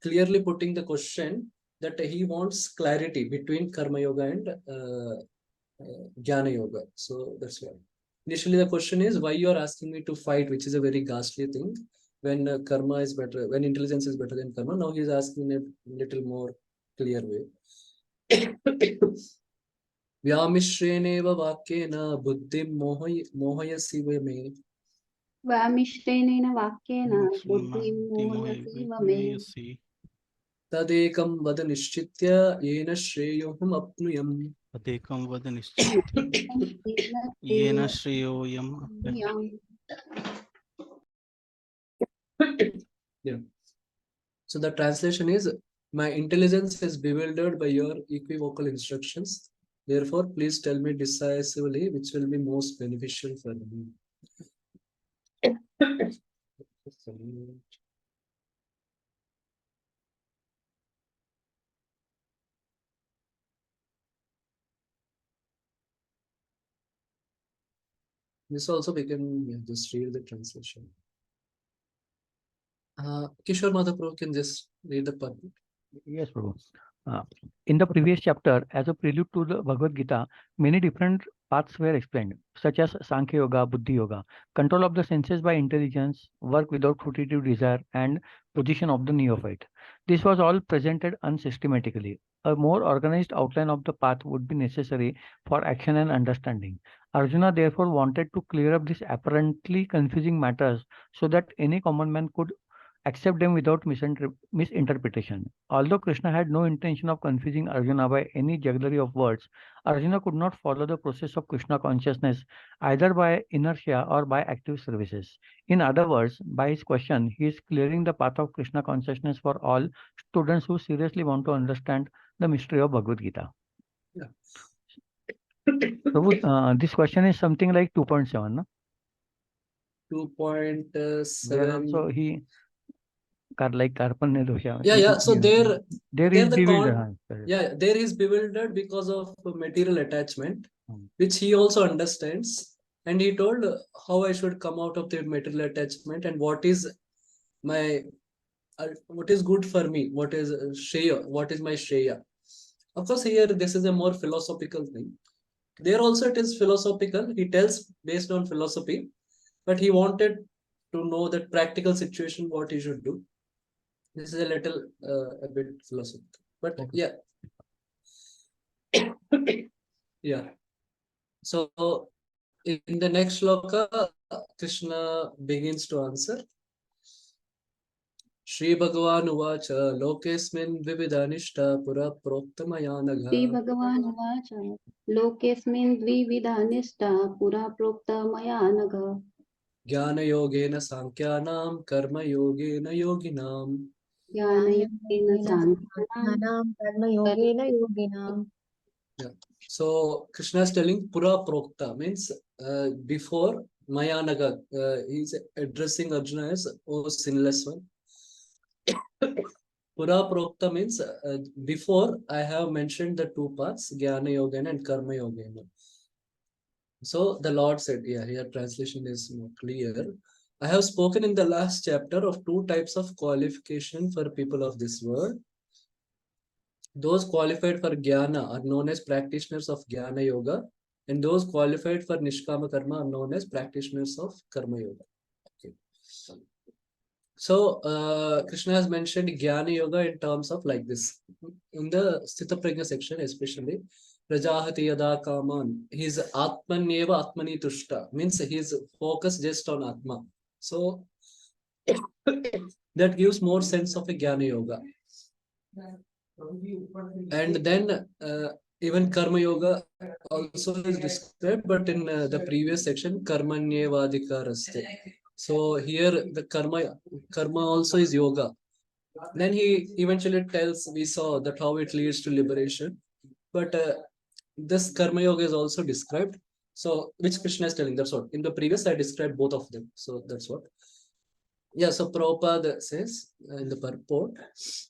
clearly putting the question that he wants clarity between Karma Yoga and Jnana Yoga. So that's why. Initially, the question is why you are asking me to fight, which is a very ghastly thing. When karma is better, when intelligence is better than karma, now he's asking in a little more clear way. Vyamishreneva vakyena buddhim mohayasi me. वामिश्रेणेन वाक्येन बुद्धिं मोहयसीव मे Tadekam vada nishchitya yena shreyoham apnuyam. Tadekam vada nishchitya yena shreyoyam. Yeah. So the translation is, my intelligence is bewildered by your equivocal instructions. Therefore, please tell me decisively which will be most beneficial for me. This also we can just read the translation. Kishore Madhaprabhu can just read the part. Yes, Prabhu. In the previous chapter, as a prelude to the Bhagavad Gita, many different paths were explained, such as Sankhya Yoga, Buddhi Yoga, control of the senses by intelligence, work without fruitive desire, and position of the neophyte. This was all presented unsystematically. A more organized outline of the path would be necessary for action and understanding. Arjuna therefore wanted to clear up these apparently confusing matters so that any common man could accept them without misinterpretation. Although Krishna had no intention of confusing Arjuna by any jugglery of words, Arjuna could not follow the process of Krishna consciousness either by inertia or by active services. In other words, by his question, he is clearing the path of Krishna consciousness for all students who seriously want to understand the mystery of Bhagavad Gita. Yeah. So, this question is something like 2.7, no? 2.7. So he like Karpanya dosha. Yeah. So there is bewildered. Yeah, there is bewildered because of material attachment, which he also understands. And he told how I should come out of the material attachment and what is my what is good for me, what is Shreya, what is my Shreya. Of course, here this is a more philosophical thing. There also it is philosophical. He tells based on philosophy, but he wanted to know that practical situation what he should do. This is a little a bit philosophical, but yeah. Yeah. So in the next shloka, Krishna begins to answer. Shri Bhagavan Uvacha Lokesmin Vividanishta Pura Proktamaya Nagha. श्रीभगवानुवाच लोकेऽस्मिन् द्विविधा निष्ठा पुरा प्रोक्ता मया नघ Jnana Sankhyanam Karma Yogena Yoginam. ज्ञानयोगेन साङ्ख्यानां ज्ञानां कर्मयोगेन योगिनाम्. Yeah. So Krishna is telling Pura Prokta means before Mayanaga. He's addressing Arjuna as O sinless one. Pura Prokta means before I have mentioned the two paths, Jnana Yogena and Karma Yogena. So the Lord said, yeah, here translation is more clear. I have spoken in the last chapter of two types of qualification for people of this world. Those qualified for Jnana are known as practitioners of Jnana Yoga, and those qualified for Nishkama Karma are known as practitioners of Karma Yoga. Okay. So Krishna has mentioned Jnana Yoga in terms of like this. In the Sthita Prajna section especially, Prajahati Yada Kaman, he's Atmanyeva Atmani Tushta, means he's focused just on Atma. So that gives more sense of a Jnana Yoga. And then even Karma Yoga also is described, but in the previous section, Karmanyevadikaraste. So here the karma also is yoga. Then he eventually tells, we saw that how it leads to liberation. But this Karma Yoga is also described. So which Krishna is telling, that's what. In the previous I described both of them. So that's what. Yeah, so Prabhupada says in the purport,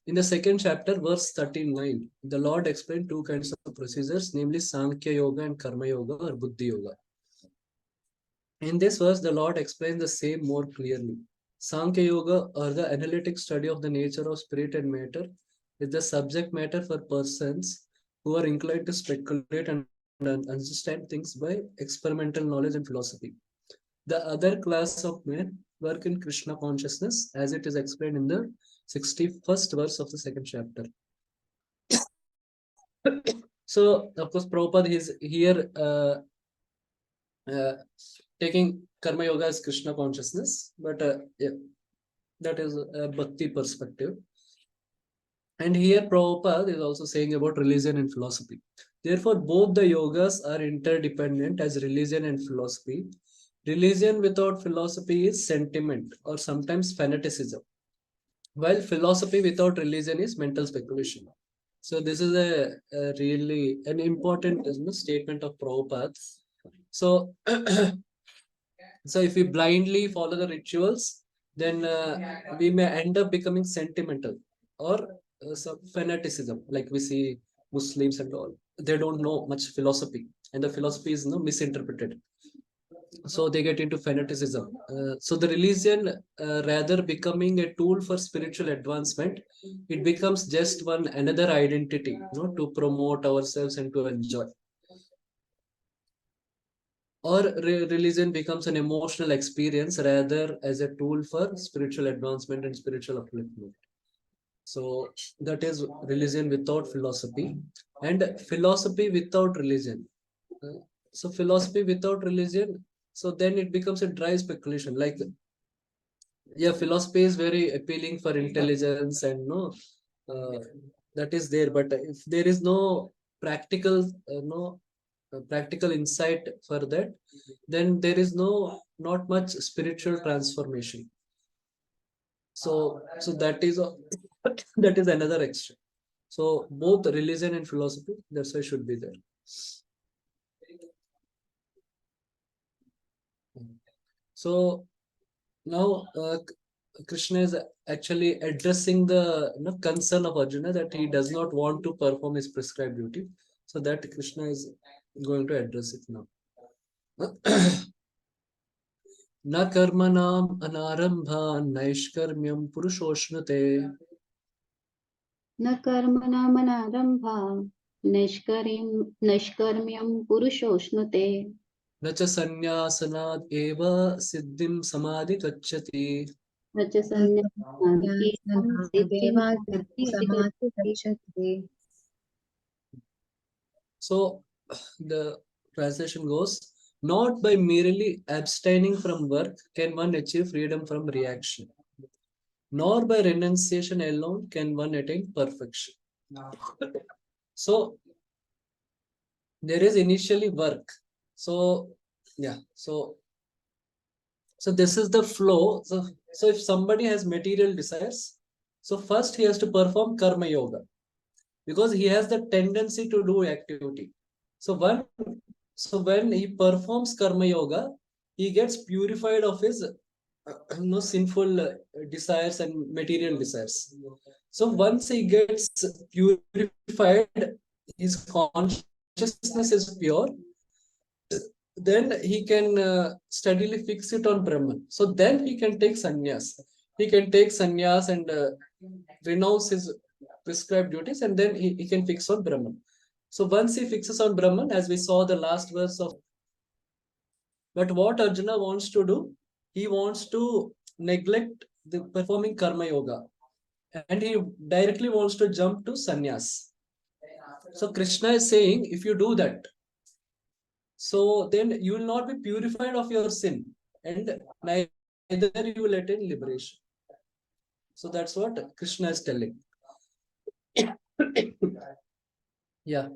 in the second chapter, verse 39, the Lord explained two kinds of procedures, namely Sankhya Yoga and Karma Yoga or Buddhi Yoga. In this verse, the Lord explains the same more clearly. Sankhya Yoga, or the analytic study of the nature of spirit and matter, is the subject matter for persons who are inclined to speculate and understand things by experimental knowledge and philosophy. The other class of men work in Krishna consciousness, as it is explained in the 61st verse of the second chapter. So, of course, Prabhupada is here taking Karma Yoga as Krishna consciousness, but yeah, that is a Bhakti perspective. And here Prabhupada is also saying about religion and philosophy. Therefore, both the yogas are interdependent as religion and philosophy. Religion without philosophy is sentiment or sometimes fanaticism, while philosophy without religion is mental speculation. So this is a really an important statement of Prabhupada. So, so if we blindly follow the rituals, then we may end up becoming sentimental or some fanaticism, like we see Muslims and all. They don't know much philosophy, and the philosophy is misinterpreted. So they get into fanaticism. So the religion, rather becoming a tool for spiritual advancement, it becomes just one another identity, to promote ourselves and to enjoy. Or religion becomes an emotional experience rather as a tool for spiritual advancement and spiritual upliftment. So that is religion without philosophy, and philosophy without religion. So philosophy without religion, so then it becomes a dry speculation. Like, yeah, philosophy is very appealing for intelligence and that is there. But if there is no practical, practical insight for that, then there is not much spiritual transformation. So that is that is another extreme. So both religion and philosophy, that's why should be there. So now Krishna is actually addressing the concern of Arjuna that he does not want to perform his prescribed duty. So that Krishna is going to address it now. Na karmanam anarambha naishkarmyam purushoshnute. न कर्मणामनारम्भा नैष्कर्म्यं पुरुषोऽश्नुते न च संन्यासनाद् एव सिद्धिं समाधि गच्छति. न च संन्यासनादेवं सिद्धिं समाधि गच्छति. So the translation goes, not by merely abstaining from work can one achieve freedom from reaction, nor by renunciation alone can one attain perfection. So there is initially work. So yeah, so this is the flow. So if somebody has material desires, so first he has to perform karma yoga, because he has the tendency to do activity. So when he performs karma yoga, he gets purified of his sinful desires and material desires. So once he gets purified, his consciousness is pure, then he can steadily fix it on Brahman. So then he can take sannyas. He can take sannyas and renounce his prescribed duties, and then he can fix on Brahman. So once he fixes on Brahman, as we saw the last verse of, but what Arjuna wants to do, he wants to neglect the performing karma yoga, and he directly wants to jump to sannyas. So Krishna is saying, if you do that, so then you will not be purified of your sin, and neither you will attain liberation. So that's what Krishna is telling. Yeah.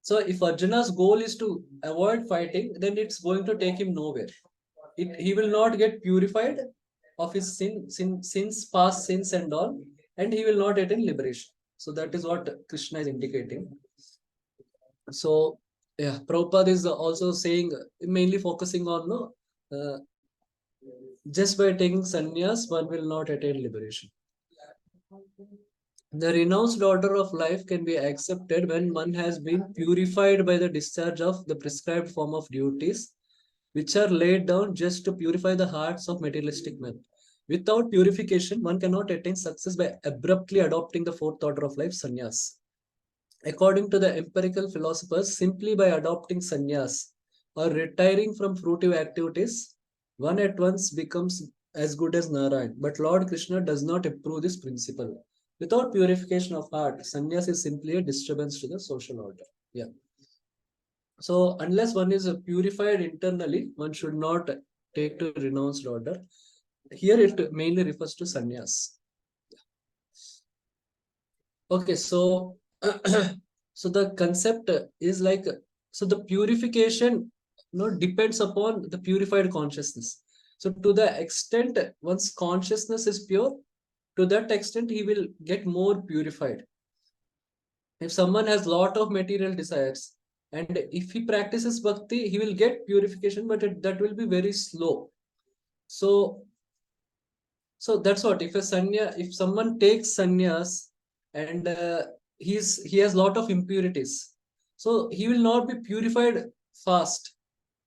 So if Arjuna's goal is to avoid fighting, then it's going to take him nowhere. He will not get purified of his sins, past sins and all, and he will not attain liberation. So that is what Krishna is indicating. So yeah, Prabhupada is also saying, mainly focusing on just by taking sannyas, one will not attain liberation. The renounced order of life can be accepted when one has been purified by the discharge of the prescribed form of duties, which are laid down just to purify the hearts of materialistic men. Without purification, one cannot attain success by abruptly adopting the fourth order of life, sannyas. According to the empirical philosophers, simply by adopting sannyas or retiring from fruitive activities, one at once becomes as good as Narayan. But Lord Krishna does not approve this principle. Without purification of heart, sannyas is simply a disturbance to the social order. Yeah. So unless one is purified internally, one should not take to renounced order. Here it mainly refers to sannyas. Okay, so so the concept is like, so the purification depends upon the purified consciousness. So to the extent one's consciousness is pure, to that extent he will get more purified. If someone has lot of material desires, and if he practices bhakti, he will get purification, but that will be very slow. So that's what, if someone takes sannyas and he has lot of impurities, so he will not be purified fast.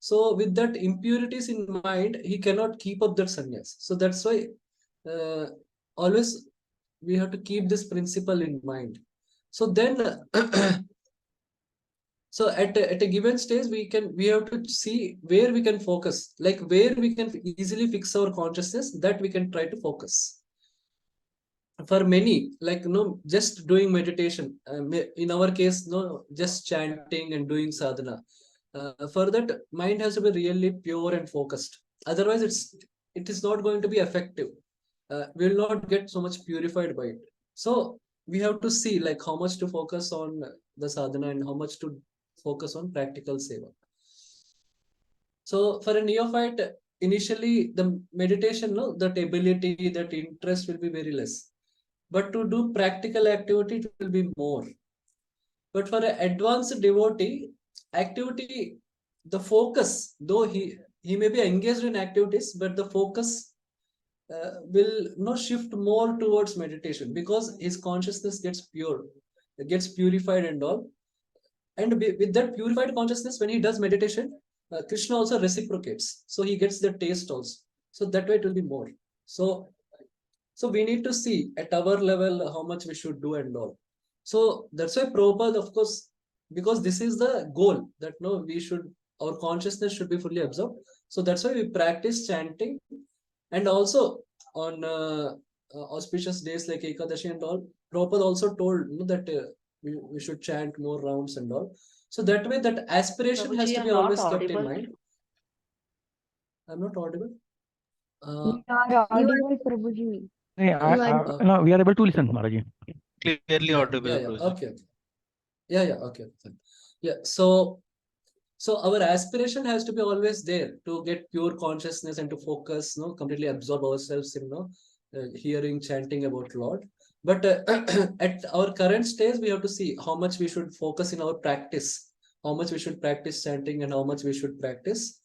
So with that impurities in mind, he cannot keep up that sannyas. So that's why always we have to keep this principle in mind. So then so at a given stage, we have to see where we can focus, like where we can easily fix our consciousness, that we can try to focus. For many, like just doing meditation, in our case, just chanting and doing sadhana. For that, mind has to be really pure and focused. Otherwise, it is not going to be effective. We will not get so much purified by it. So we have to see like how much to focus on the sadhana and how much to focus on practical seva. So for a neophyte, initially the meditation, that ability, that interest will be very less. But to do practical activity, it will be more. But for an advanced devotee, activity, the focus, though he may be engaged in activities, but the focus will shift more towards meditation, because his consciousness gets pure, it gets purified and all. And with that purified consciousness, when he does meditation, Krishna also reciprocates. So he gets the taste also. So that way it will be more. So we need to see at our level how much we should do and all. So that's why Prabhupada, of course, because this is the goal that no, we should, our consciousness should be fully absorbed. So that's why we practice chanting, and also on auspicious days like Ekadashi and all, Prabhupada also told that we should chant more rounds and all. So that way, that aspiration has Prabhuji, to you're be not always kept in audible. mind. I'm not audible. You are You audible, Prabhuji. Yeah, you are no, we are able to listen, Maharaji. Clearly Yeah, audible, yeah, yeah. Guruji. Okay, okay. Yeah, okay. Fine. Yeah, so our aspiration has to be always there to get pure consciousness and to focus, completely absorb ourselves in, hearing, chanting about Lord. But at our current stage, we have to see how much we should focus in our practice, how much we should practice chanting, and how much we should practice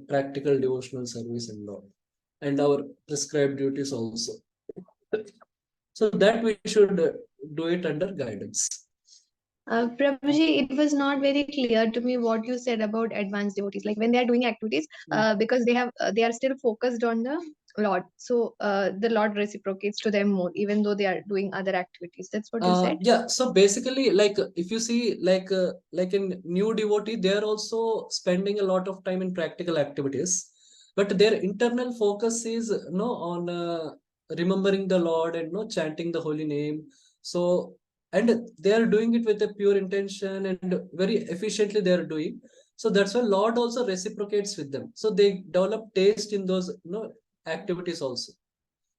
practical devotional service and Lord, and our prescribed duties also. So that we should do it under guidance. Prabhuji, it was not very clear to me what you said about advanced devotees. Like when they are doing activities, because they are still focused on the Lord. So the Lord reciprocates to them more, even though they are doing other activities. That's what you said. Yeah, so basically, like if you see, like in new devotee, they are also spending a lot of time in practical activities, but their internal focus is on remembering the Lord and chanting the holy name. So, and they are doing it with a pure intention and very efficiently they are doing. So that's why Lord also reciprocates with them. So they develop taste in those activities also.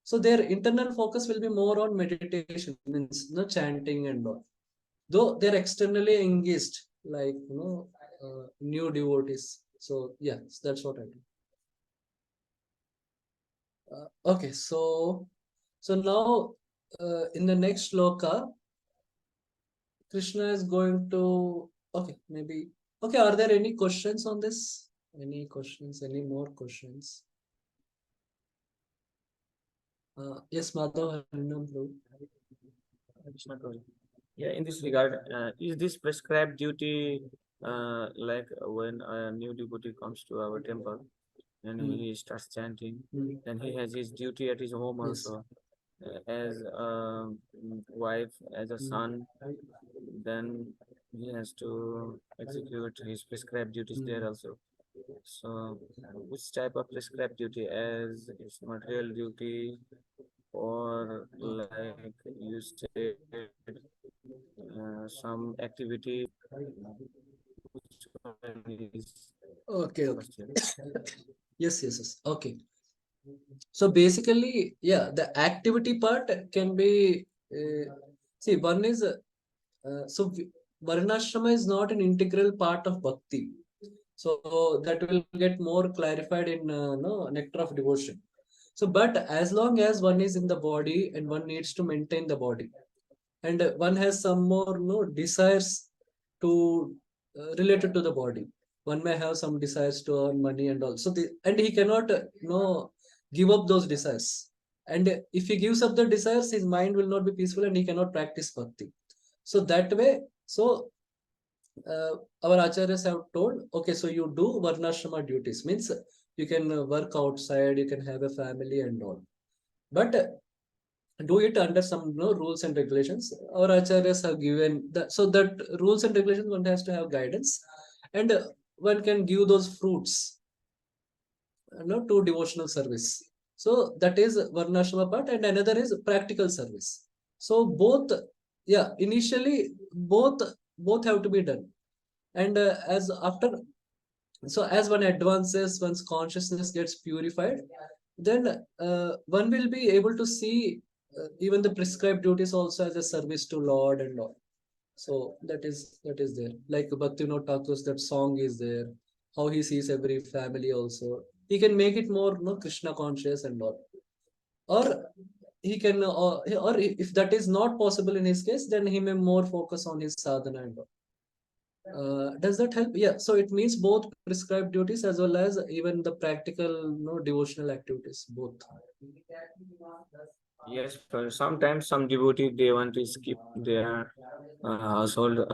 So their internal focus will be more on meditation, means chanting and all. Though they're externally engaged, like new devotees. So yeah, that's what I do. Okay, so now in the next shloka, Krishna is going to. Okay, maybe. Okay, are there any questions on this? Any questions? Any more questions? Yes, Madhav, Harinam, bro. Yeah, in this regard, is this prescribed duty like when a new devotee comes to our temple and he starts chanting, then he has his duty at his home Yes. also, as a wife, as a son, then he has to execute his prescribed duties there also. So, which type of prescribed duty, as is material duty, or like you said, some activity? Which one is Okay. question? Yes. Okay. So basically, yeah, the activity part can be. See, one is Varnashrama is not an integral part of Bhakti. So that will get more clarified in Nectar of Devotion. So, but as long as one is in the body and one needs to maintain the body, and one has some more desires to related to the body. One may have some desires to earn money and all. So and he cannot give up those desires. And if he gives up the desires, his mind will not be peaceful and he cannot practice bhakti. So that way, so our acharyas have told, okay, so you do varnashrama duties, means you can work outside, you can have a family and all, but do it under some rules and regulations. Our acharyas have given that, so that rules and regulations one has to have guidance, and one can give those fruits to devotional service. So that is varnashrama part, and another is practical service. So both, yeah, initially both have to be done, and as after, so as one advances, one's consciousness gets purified, then one will be able to see even the prescribed duties also as a service to Lord and all. So that is there. Like Bhaktivinoda Thakur's that song is there. How he sees every family also. He can make it more Krishna conscious and all. Or he can, or if that is not possible in his case, then he may more focus on his sadhana and all. Does that help? Yeah. So it means both prescribed duties as well as even the practical, devotional activities, both. Yes, sometimes some devotee they want to skip their household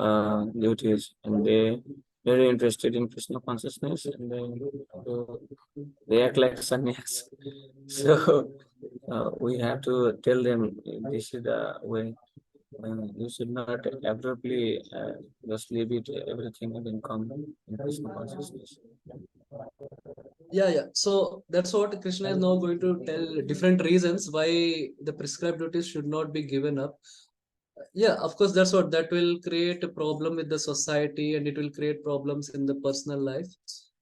duties and they very interested in Krishna consciousness, and they act like sannyas. So we have to tell them this is the way. You should not abruptly just leave it everything and then come in Krishna consciousness. Yeah. So that's what Krishna is now going to tell different reasons why the prescribed duties should not be given up. Yeah, of course, that's what that will create a problem with the society, and it will create problems in the personal life.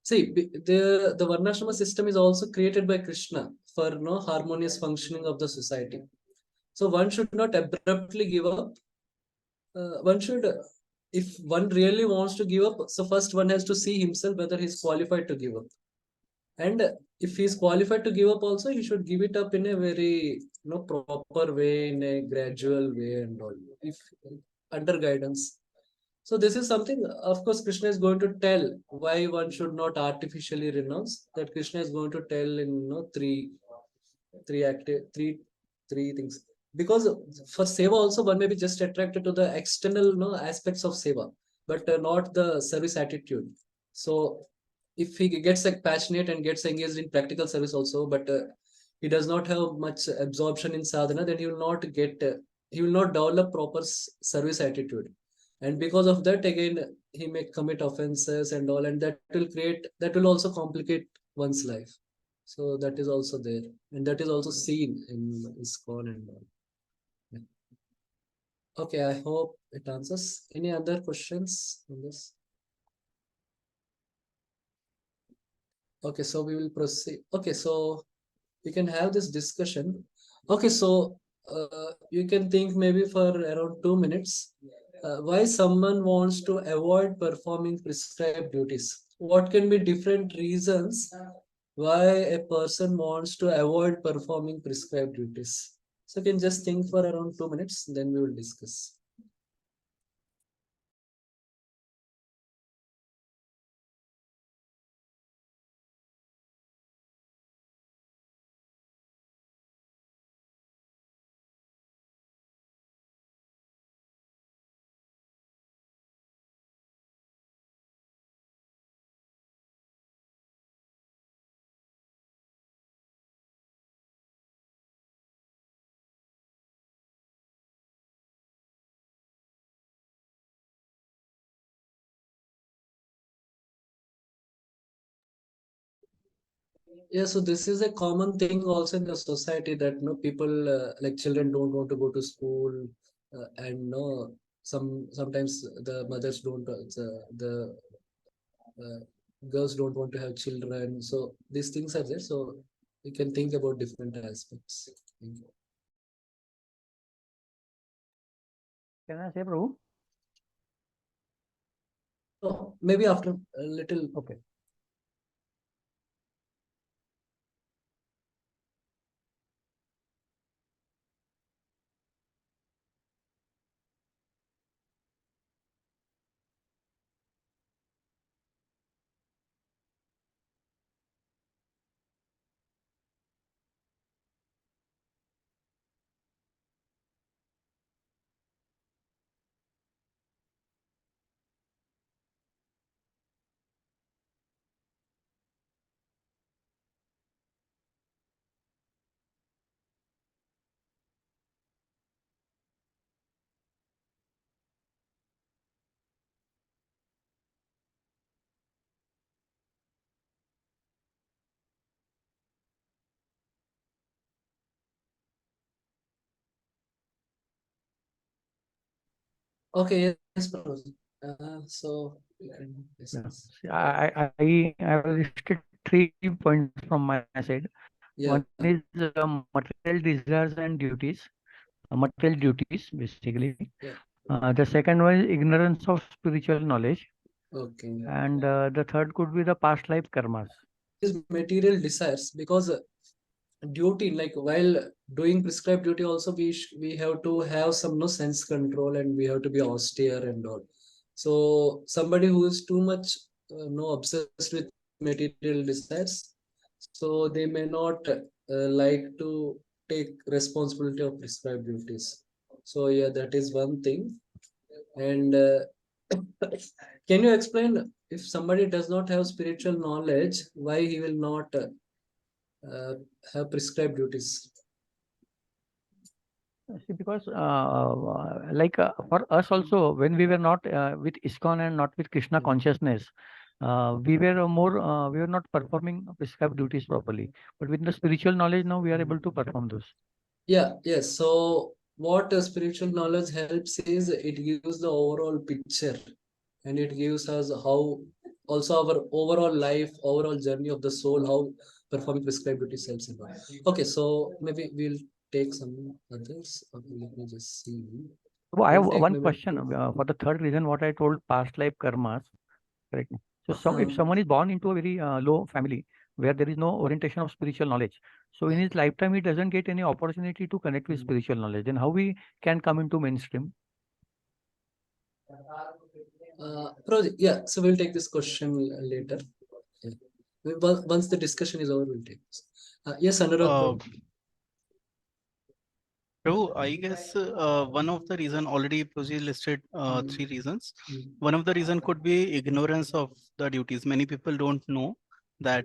See, the Varnashrama system is also created by Krishna for no harmonious functioning of the society. So one should not abruptly give up. One should, if one really wants to give up, so first one has to see himself whether he's qualified to give up. And if he's qualified to give up also, he should give it up in a very proper way, in a gradual way and all, if under guidance. So this is something, of course, Krishna is going to tell why one should not artificially renounce. That Krishna is going to tell in three things. Because for seva also, one may be just attracted to the external aspects of seva, but not the service attitude. So if he gets like passionate and gets engaged in practical service also, but he does not have much absorption in sadhana, then he will not develop proper service attitude. And because of that, again, he may commit offenses and all, and that will also complicate one's life. So that is also there, and that is also seen in ISKCON and all. Yeah. Okay, I hope it answers. Any other questions on this? Okay, so we will proceed. Okay, so we can have this discussion. Okay, so you can think maybe for around 2 minutes why someone wants to avoid performing prescribed duties. What can be different reasons why a person wants to avoid performing prescribed duties? So you can just think for around 2 minutes, then we will discuss. Yeah, so this is a common thing also in the society that people like children don't want to go to school, and sometimes the mothers don't, the girls don't want to have children. So these things are there. So you can think about different aspects. Thank you. Can I say, Prabhu? So maybe after a little. Okay. Okay, yes, Prabhu. So you can Yeah. discuss. I will listed 3 points from my side. Yeah. One is material desires and duties, material duties basically. Yeah. The second one is ignorance of spiritual knowledge, Okay. and the third could be the past life karmas. Is material desires, because duty, like while doing prescribed duty also, we have to have some sense control, and we have to be austere and all. So somebody who is too much obsessed with material desires, so they may not like to take responsibility of prescribed duties. So yeah, that is one thing. And Can you explain if somebody does not have spiritual knowledge, why he will not have prescribed duties? See, because for us also, when we were not with ISKCON and not with Krishna consciousness, we were not performing prescribed duties properly. But with the spiritual knowledge now, we are able to perform those. Yeah, yes. So what spiritual knowledge helps is it gives the overall picture, and it gives us how also our overall life, overall journey of the soul, how performing prescribed duties helps in that. Okay, so maybe we'll take some others. Okay, let me just see. So I have We'll take one maybe question for the third reason, what I told past life karmas, correct? So if Uh, someone is born into a very low family where there is no orientation of spiritual knowledge, so in his lifetime he doesn't get any opportunity to connect with spiritual knowledge, then how we can come into mainstream? yeah, so we'll take this question later. Yeah. Once the discussion is over, we'll take this. Yes, Anurag, bro. Prabhu, I guess one of the reason already Prabhuji listed three reasons. One of the reason could be ignorance of the duties. Many people don't know that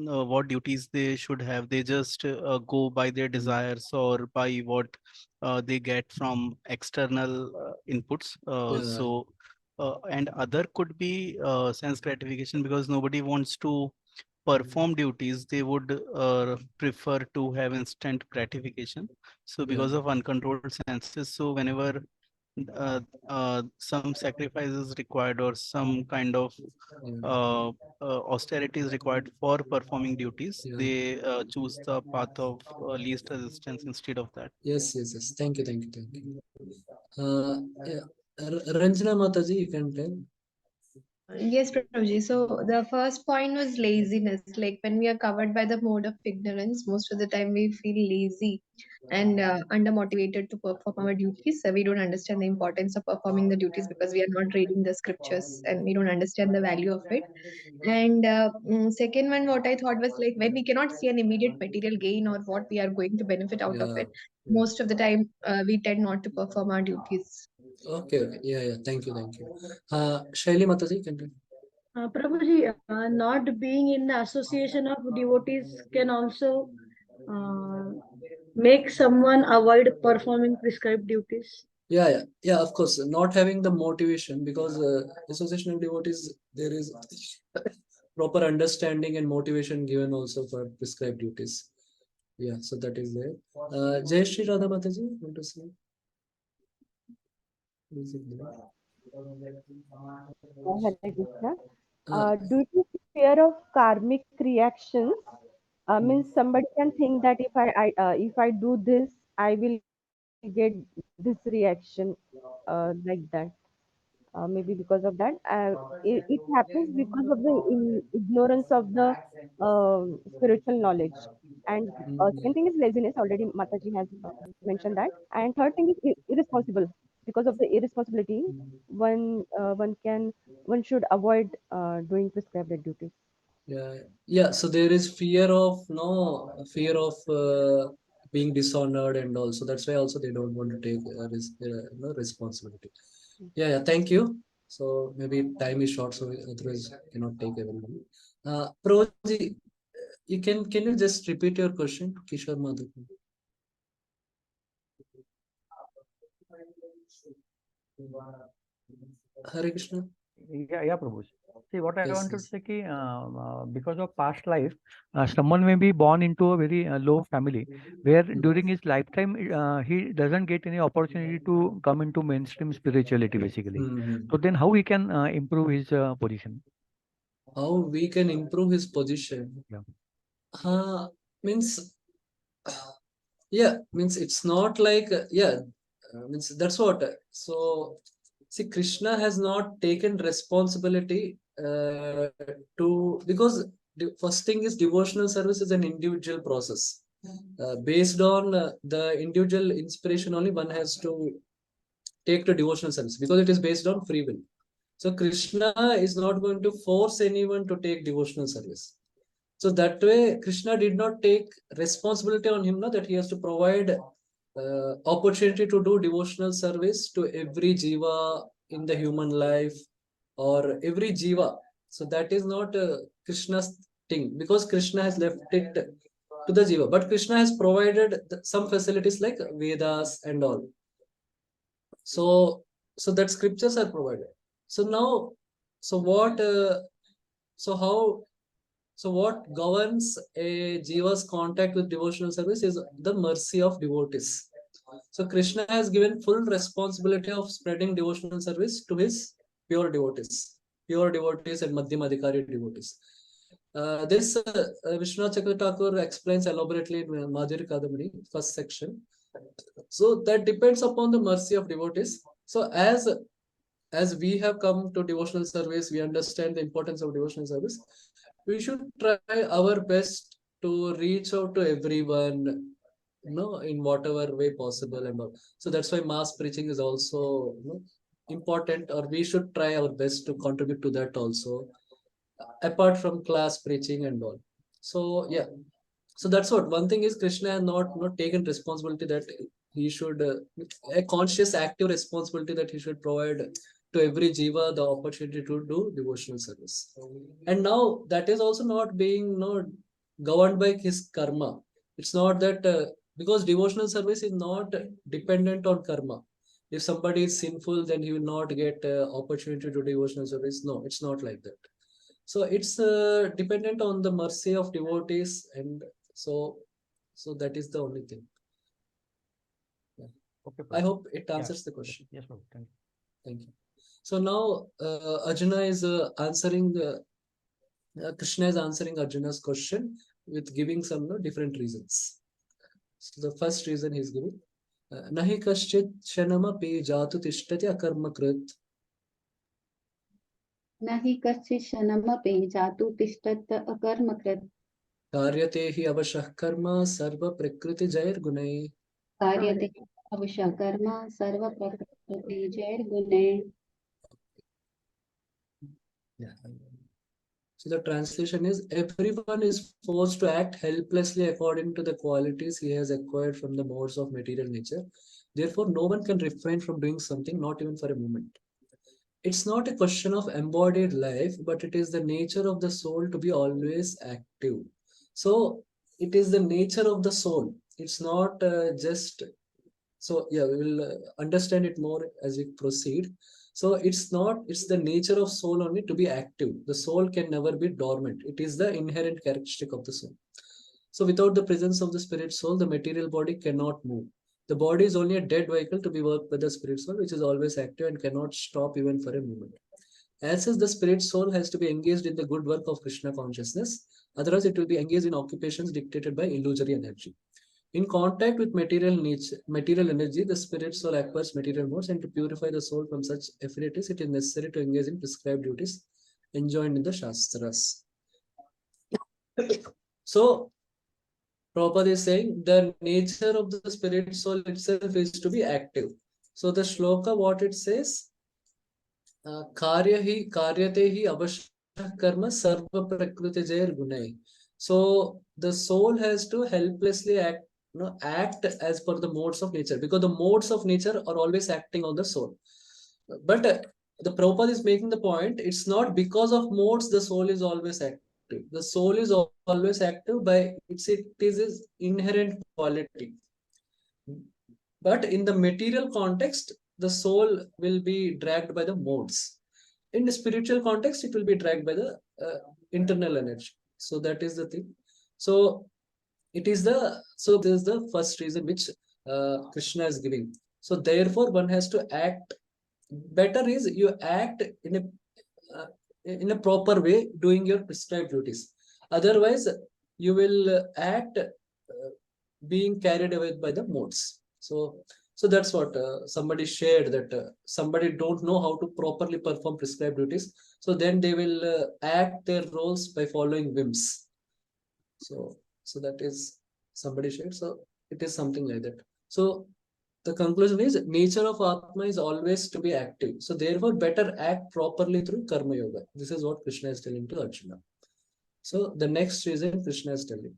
what duties they should have. They just go by their desires or by what they get from external inputs. And other could be sense gratification, because nobody wants to perform duties. They would prefer to have instant gratification. So because of uncontrolled senses, so whenever some sacrifice is required or some kind of austerity is required for performing duties, they choose the path of least resistance instead of that. Yes. Thank you. Yeah. Ranjana Mataji, you can tell. Yes, Prabhuji. So the first point was laziness. Like when we are covered by the mode of ignorance, most of the time we feel lazy and undermotivated to perform our duties. So we don't understand the importance of performing the duties because we are not reading the scriptures and we don't understand the value of it. And second one, what I thought was like when we cannot see an immediate material gain or what we are going to benefit out of it, most of the time we tend not to perform our duties. Okay. Yeah. Thank you. Shaili Mataji, you can tell. Prabhuji, not being in the association of devotees can also uh, make someone avoid performing prescribed duties. Yeah. Of course, not having the motivation, because association of devotees, there is proper understanding and motivation given also for prescribed duties. Yeah, so that is there. Jai Shri Radha Mataji, want to say? Is it there? Hare Krishna. Due to fear of karmic reactions, means somebody can think that if I do this, I will get this reaction, like that. Maybe because of that, it happens because of the ignorance of the spiritual knowledge. And second thing is laziness. Already Mataji has mentioned that. And third thing is irresponsible. Because of the irresponsibility, one should avoid doing prescribed duties. Yeah. So there is fear of being dishonored, and also that's why also they don't want to take responsibility. Yeah. Thank you. So maybe time is short, so otherwise cannot take everyone. Proji, can you just repeat your question, Kishore Madhav? Hare Krishna. Yeah, Prabhu. See, what I Yes, wanted to yes. say, because of past life, someone may be born into a very low family, where during his lifetime he doesn't get any opportunity to come into mainstream spirituality, basically. So then, how he can improve his position? How we can improve his position? Yeah. Means means it's not like means that's what. So see, Krishna has not taken responsibility to, because the first thing is devotional service is an individual process. Based on the individual inspiration only, one has to take to devotional service, because it is based on free will. So Krishna is not going to force anyone to take devotional service. So that way, Krishna did not take responsibility on him, that he has to provide opportunity to do devotional service to every jiva in the human life or every jiva. So that is not Krishna's thing, because Krishna has left it to the jiva. But Krishna has provided some facilities like Vedas and all. So that scriptures are provided. So now, what governs a jiva's contact with devotional service is the mercy of devotees. So Krishna has given full responsibility of spreading devotional service to his pure devotees and Madhyamadikari devotees. This Vishwanath Chakravarti Thakur explains elaborately in Madhuri Kadambini, first section. So that depends upon the mercy of devotees. So as we have come to devotional service, we understand the importance of devotional service. We should try our best to reach out to everyone, in whatever way possible and all. So that's why mass preaching is also important, or we should try our best to contribute to that also, apart from class preaching and all. So yeah, so that's what one thing is. Krishna has not taken responsibility that he should a conscious active responsibility that he should provide to every jiva the opportunity to do devotional service. And now that is also not being governed by his karma. It's not that because devotional service is not dependent on karma. If somebody is sinful, then he will not get opportunity to do devotional service. No, it's not like that. So it's dependent on the mercy of devotees, and so that is the only thing. Yeah. Okay, I Prabhu. hope it Yeah. answers the question. Yes, Prabhu. Thank you. Thank you. So now Arjuna is answering Krishna is answering Arjuna's question with giving some different reasons. So the first reason he is giving, nahi kaschit shanamapi jatu tishtati akarma krit. नहि कश्चित् क्षणमपि जातु तिष्ठत् अकर्मकृत् कार्यते हि अवशः कर्म सर्व प्रकृति जैर गुणै. कार्यते अवश्य कर्म सर्वप्रकृतिजैर्गुणैः. Yeah. So the translation is, everyone is forced to act helplessly according to the qualities he has acquired from the modes of material nature. Therefore, no one can refrain from doing something, not even for a moment. It's not a question of embodied life, but it is the nature of the soul to be always active. So it is the nature of the soul. It's not just. So yeah, we will understand it more as we proceed. So it's the nature of soul only to be active. The soul can never be dormant. It is the inherent characteristic of the soul. So without the presence of the spirit soul, the material body cannot move. The body is only a dead vehicle to be worked by the spirit soul, which is always active and cannot stop even for a moment. As such, the spirit soul has to be engaged in the good work of Krishna consciousness. Otherwise, it will be engaged in occupations dictated by illusory energy. In contact with material energy, the spirit soul acquires material modes, and to purify the soul from such affinities, it is necessary to engage in prescribed duties enjoined in the Shastras. So, Prabhupada is saying the nature of the spirit soul itself is to be active. So the shloka, what it says, karyate hi avashya karma sarva prakriti jair gunai. So the soul has to helplessly act as per the modes of nature, because the modes of nature are always acting on the soul. But the Prabhupada is making the point, it's not because of modes the soul is always active. The soul is always active by it is its inherent quality. But in the material context, the soul will be dragged by the modes. In the spiritual context, it will be dragged by the internal energy. So that is the thing. So this is the first reason which Krishna is giving. So therefore, one has to act. Better is you act in a proper way, doing your prescribed duties. Otherwise, you will act being carried away by the modes. So that's what somebody shared, that somebody don't know how to properly perform prescribed duties. So then they will act their roles by following whims. So that is somebody shared. So it is something like that. So the conclusion is, nature of Atma is always to be active. So therefore, better act properly through Karma Yoga. This is what Krishna is telling to Arjuna. So the next reason Krishna is telling,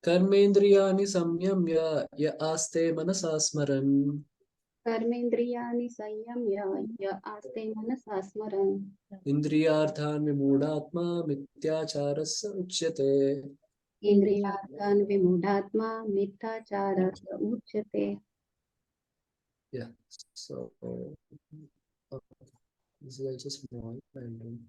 Karmendriyani samyamya ya aste manasa smaran. कर्मेन्द्रियाणि संयम्य य आस्ते मनसा स्मरन् Indriyarthan vimoodatma mityacharasya uchyate. इन्द्रियार्थान् विमूढात्मा मिथ्याचारः स उच्यते. Yeah. So this is also small. And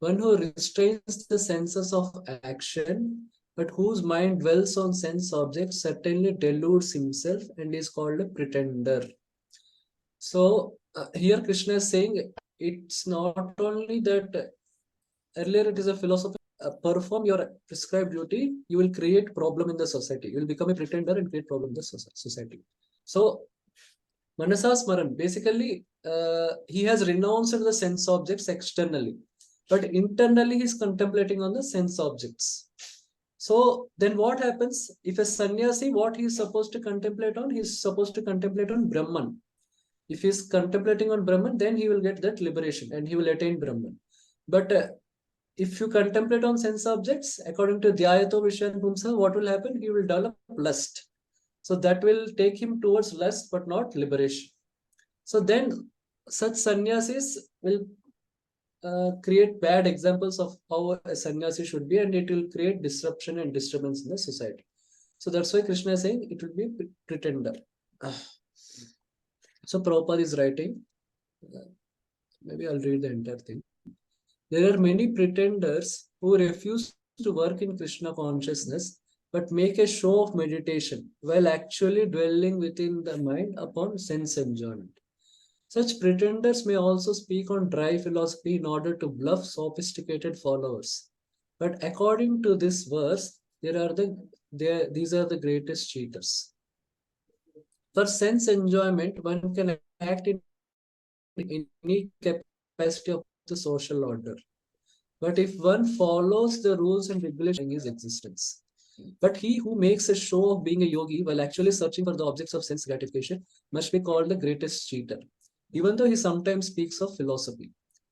one who restrains the senses of action, but whose mind dwells on sense objects, certainly deludes himself and is called a pretender. So here Krishna is saying it's not only that earlier it is a philosophy. Perform your prescribed duty, you will create problem in the society. You will become a pretender and create problem in the society. So Manasa Smaran, basically, he has renounced the sense objects externally, but internally he's contemplating on the sense objects. So then what happens if a sannyasi, what he is supposed to contemplate on? He's supposed to contemplate on Brahman. If he's contemplating on Brahman, then he will get that liberation and he will attain Brahman. But if you contemplate on sense objects, according to Dhyayato Vishyan Pumsa, what will happen? He will develop lust. So that will take him towards lust, but not liberation. So then such sannyasis will create bad examples of how a sannyasi should be, and it will create disruption and disturbance in the society. So that's why Krishna is saying it will be pretender. So Prabhupada is writing, maybe I'll read the entire thing. There are many pretenders who refuse to work in Krishna consciousness but make a show of meditation while actually dwelling within the mind upon sense enjoyment. Such pretenders may also speak on dry philosophy in order to bluff sophisticated followers. But according to this verse, these are the greatest cheaters. For sense enjoyment, one can act in any capacity of the social order. But if one follows the rules and regulations of his existence, but he who makes a show of being a yogi while actually searching for the objects of sense gratification must be called the greatest cheater. Even though he sometimes speaks of philosophy,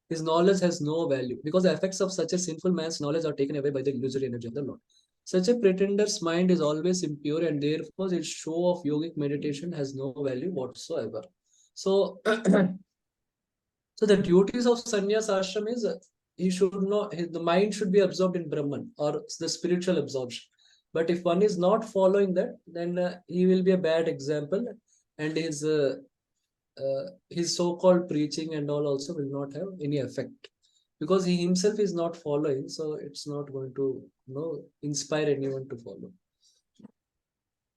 his knowledge has no value because the effects of such a sinful man's knowledge are taken away by the illusory energy of the Lord. Such a pretender's mind is always impure, and therefore its show of yogic meditation has no value whatsoever. So, so the duties of sannyas ashram is he should not, the mind should be absorbed in Brahman or the spiritual absorption. But if one is not following that, then he will be a bad example, and his so-called preaching and all also will not have any effect because he himself is not following. So it's not going to inspire anyone to follow.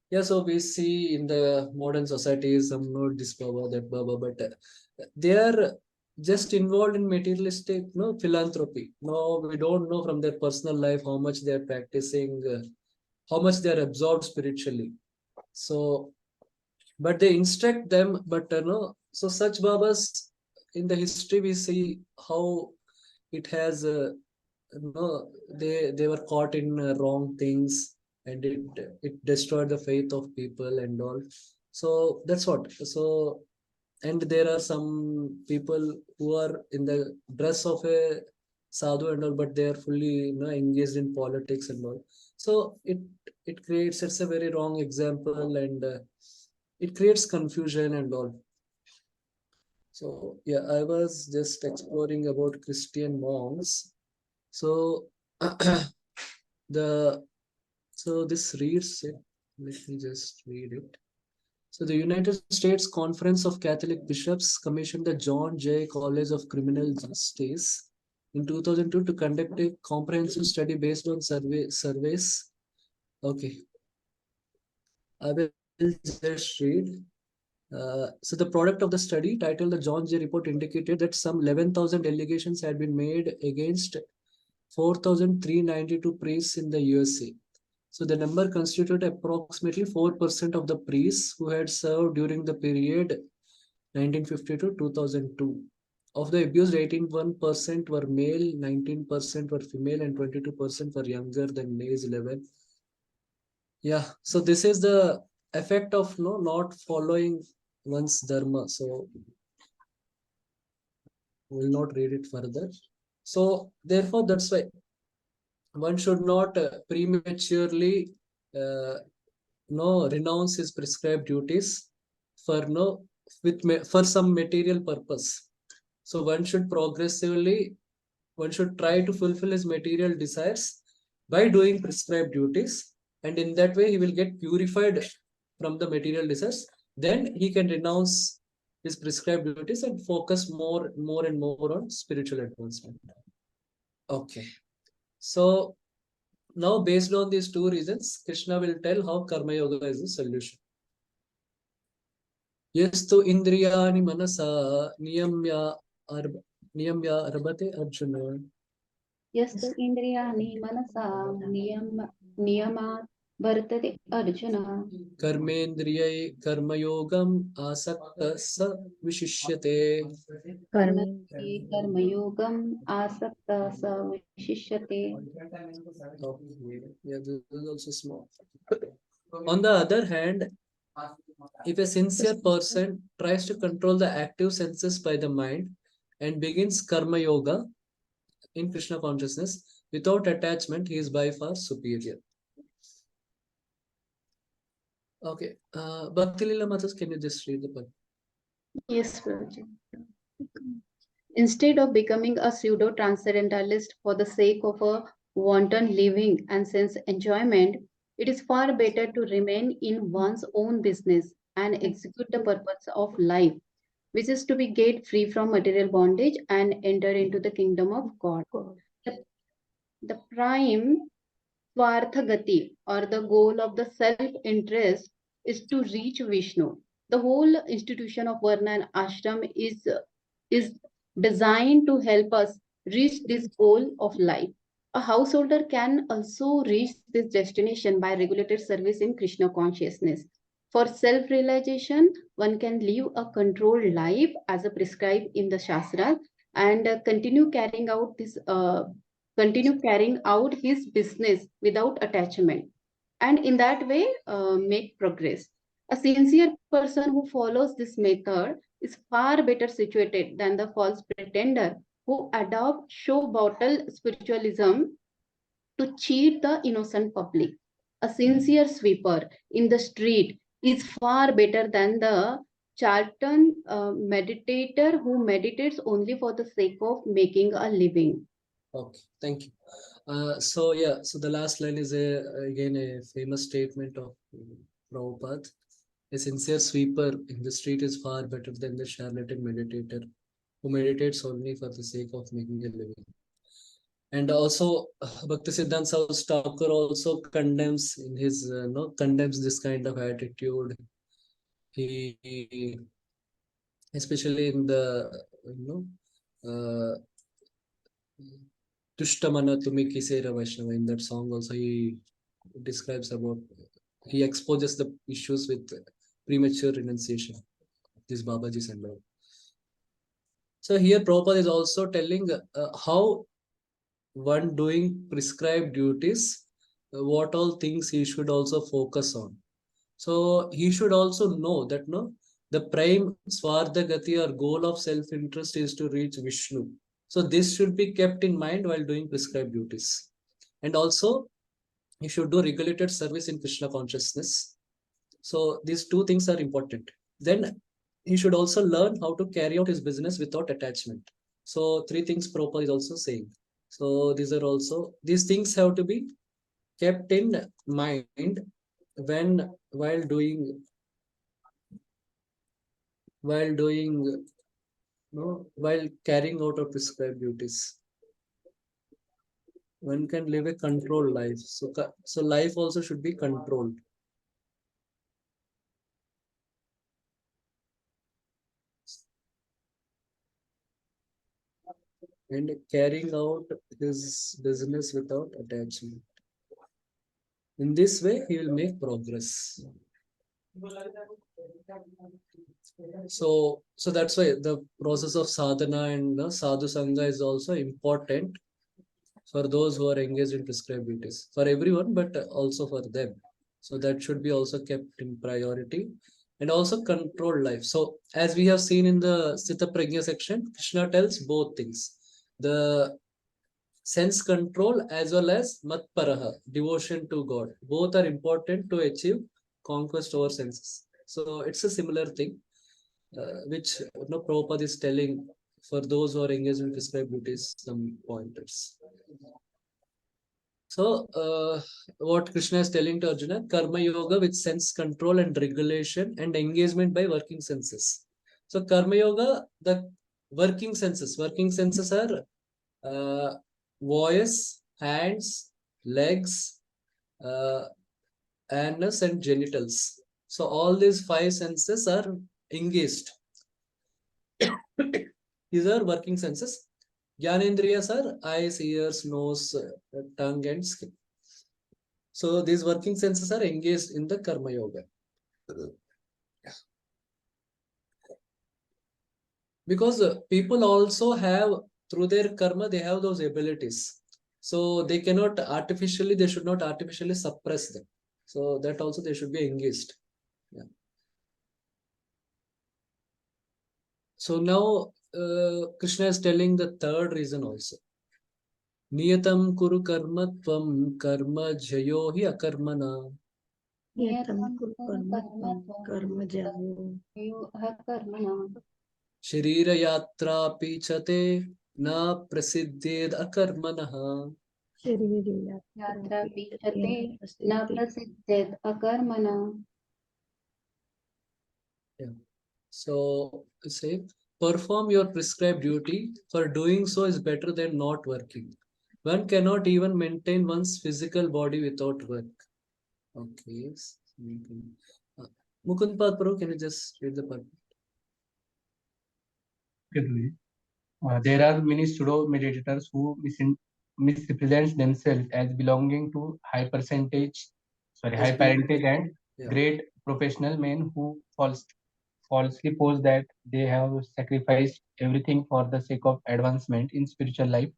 Yeah, so we see in the modern society some not this Baba, that Baba, but they are just involved in materialistic philanthropy. No, we don't know from their personal life how much they are practicing, how much they are absorbed spiritually. So, but they instruct them, but no. So such Babas in the history we see how it has they were caught in wrong things, and it destroyed the faith of people and all. So that's what. So, and there are some people who are in the dress of a sadhu and all, but they are fully engaged in politics and all. So it creates, it's a very wrong example, and it creates confusion and all. So yeah, I was just exploring about Christian monks. So this reads it. Let me just read it. So the United States Conference of Catholic Bishops commissioned the John Jay College of Criminal Justice in 2002 to conduct a comprehensive study based on surveys. Okay, I will just read. So the product of the study, titled the John Jay Report, indicated that some 11,000 allegations had been made against 4,392 priests in the USA. So the number constituted approximately 4% of the priests who had served during the period 1950 to 2002. Of the abused, 81% were male, 19% were female, and 22% were younger than age 11. Yeah, so this is the effect of not following one's dharma. So we will not read it further. So therefore, that's why one should not prematurely renounce his prescribed duties for for some material purpose. So one should try to fulfill his material desires by doing prescribed duties, and in that way he will get purified from the material desires. Then he can renounce his prescribed duties and focus more and more on spiritual advancement. Okay, so now based on these two reasons, Krishna will tell how Karma Yoga is the solution. Yastu indriyani manasa niyamya arbate Arjuna. यस्तु इन्द्रियाणि मनसा नियमात् वर्तते अर्जुन कर्मेन्द्रियै कर्मयोगम् आसक्तः स विशिष्यते. कर्मयोगम् आसक्तः स विशिष्यते. Okay. Yeah, this is also small. On the other hand, if a sincere person tries to control the active senses by the mind and begins karma yoga in Krishna consciousness without attachment, he is by far superior. Okay, Bhakti Lila Matas, can you just read the book? Yes, Prabhuji. Instead of becoming a pseudo-transcendentalist for the sake of a wanton living and sense enjoyment, it is far better to remain in one's own business and execute the purpose of life, which is to be get free from material bondage and enter into the kingdom of God. The prime Swarthagati, or the goal of the self-interest, is to reach Vishnu. The whole institution of Varna and Ashram is designed to help us reach this goal of life. A householder can also reach this destination by regulated service in Krishna consciousness. For self-realization, one can live a controlled life as prescribed in the Shastras and continue carrying out his business without attachment, and in that way make progress. A sincere person who follows this method is far better situated than the false pretender who adopt show bottle spiritualism to cheat the innocent public. A sincere sweeper in the street is far better than the charlatan meditator who meditates only for the sake of making a living. Okay, thank you. So the last line is again a famous statement of Prabhupada. A sincere sweeper in the street is far better than the charlatan meditator who meditates only for the sake of making a living. And also, Bhaktisiddhanta Saraswati Thakur also condemns in his condemns this kind of attitude. He especially in the Tushtamana Tumi Kisera Vaishnava, in that song also he describes about, he exposes the issues with premature renunciation, these Babajis and all. So here Prabhupada is also telling how one doing prescribed duties, what all things he should also focus on. So he should also know that the prime Swartha Gati or goal of self-interest is to reach Vishnu. So this should be kept in mind while doing prescribed duties. And also, you should do regulated service in Krishna consciousness. So these two things are important. Then he should also learn how to carry out his business without attachment. So three things Prabhupada is also saying. So these things have to be kept in mind while carrying out of prescribed duties. One can live a controlled life. So life also should be controlled. And carrying out his business without attachment. In this way, he will make progress. So that's why the process of sadhana and the sadhu sangha is also important for those who are engaged in prescribed duties, for everyone, but also for them. So that should be also kept in priority, and also controlled life. So as we have seen in the Sthita Prajna section, Krishna tells both things. The sense control as well as matparaha, devotion to God. Both are important to achieve conquest over senses. So it's a similar thing. which Prabhupada is telling for those who are engaged in prescribed duties, some pointers. So, what Krishna is telling to Arjuna, karma yoga with sense control and regulation and engagement by working senses. So, karma yoga, the working senses are voice, hands, legs, anus, and genitals. So, all these 5 senses are engaged. These are working senses. Jnanendriyas are eyes, ears, nose, tongue, and skin. So these working senses are engaged in the karma yoga. Because people also have, through their karma, they have those abilities. So they should not artificially suppress them. So that also they should be engaged. Yeah. So now Krishna is telling the third reason also. Niyatam kuru karma tvam karma jayo hi akarmana. Niyatam kuru karma jayo Sharira yatra pichate na prasiddhed akarmanaha. Yatra vichate na prasiddhet akarmana. Yeah. So say, perform your prescribed duty. For doing so is better than not working. One cannot even maintain one's physical body without work. Okay. Mukund Prabhu, can you just read the part? There are many pseudo meditators who misrepresent themselves as belonging to high parentage and great professional men who falsely pose that they have sacrificed everything for the sake of advancement in spiritual life.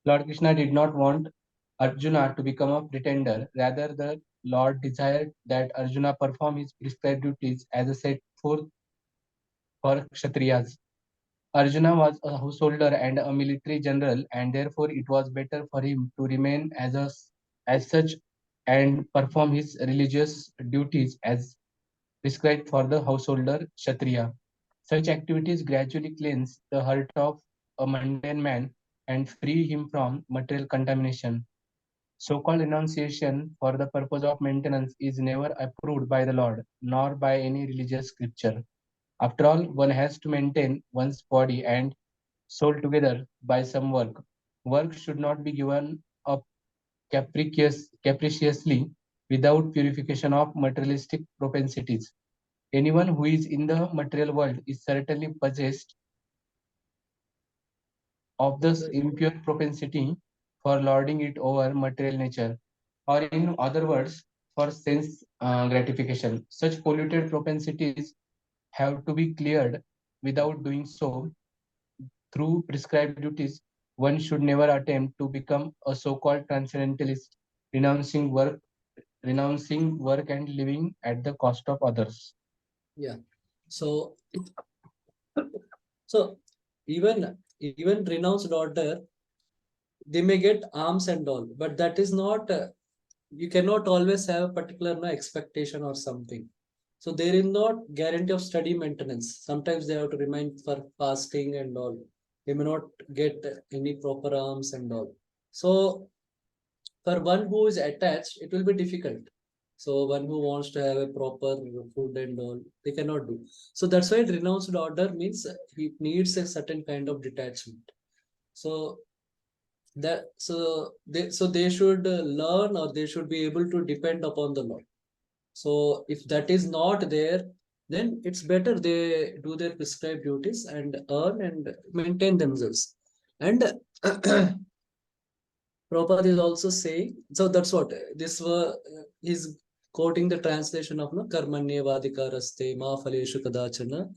Lord Krishna did not want Arjuna to become a pretender. Rather, the Lord desired that Arjuna perform his prescribed duties as a set forth for Kshatriyas. Arjuna was a householder and a military general, and therefore it was better for him to remain as such and perform his religious duties as prescribed for the householder Kshatriya. Such activities gradually cleanse the heart of a mundane man and free him from material contamination. So-called renunciation for the purpose of maintenance is never approved by the Lord, nor by any religious scripture. After all, one has to maintain one's body and soul together by some work. Work should not be given up capriciously without purification of materialistic propensities. Anyone who is in the material world is certainly possessed of this impure propensity for lording it over material nature, or in other words, for sense gratification. Such polluted propensities have to be cleared. Without doing so, through prescribed duties, one should never attempt to become a so-called transcendentalist, renouncing work and living at the cost of others. Yeah. So even renounced order, they may get alms and all, but that is not you cannot always have a particular expectation or something. So there is not guarantee of study maintenance. Sometimes they have to remain for fasting and all. They may not get any proper alms and all. So for one who is attached, it will be difficult. So one who wants to have a proper food and all, they cannot do. So that's why renounced order means he needs a certain kind of detachment. So they should learn, or they should be able to depend upon the Lord. So if that is not there, then it's better they do their prescribed duties and earn and maintain themselves. And Prabhupada is also saying, so that's what this is quoting the translation of karmanyevadikaraste ma phaleshu kadachana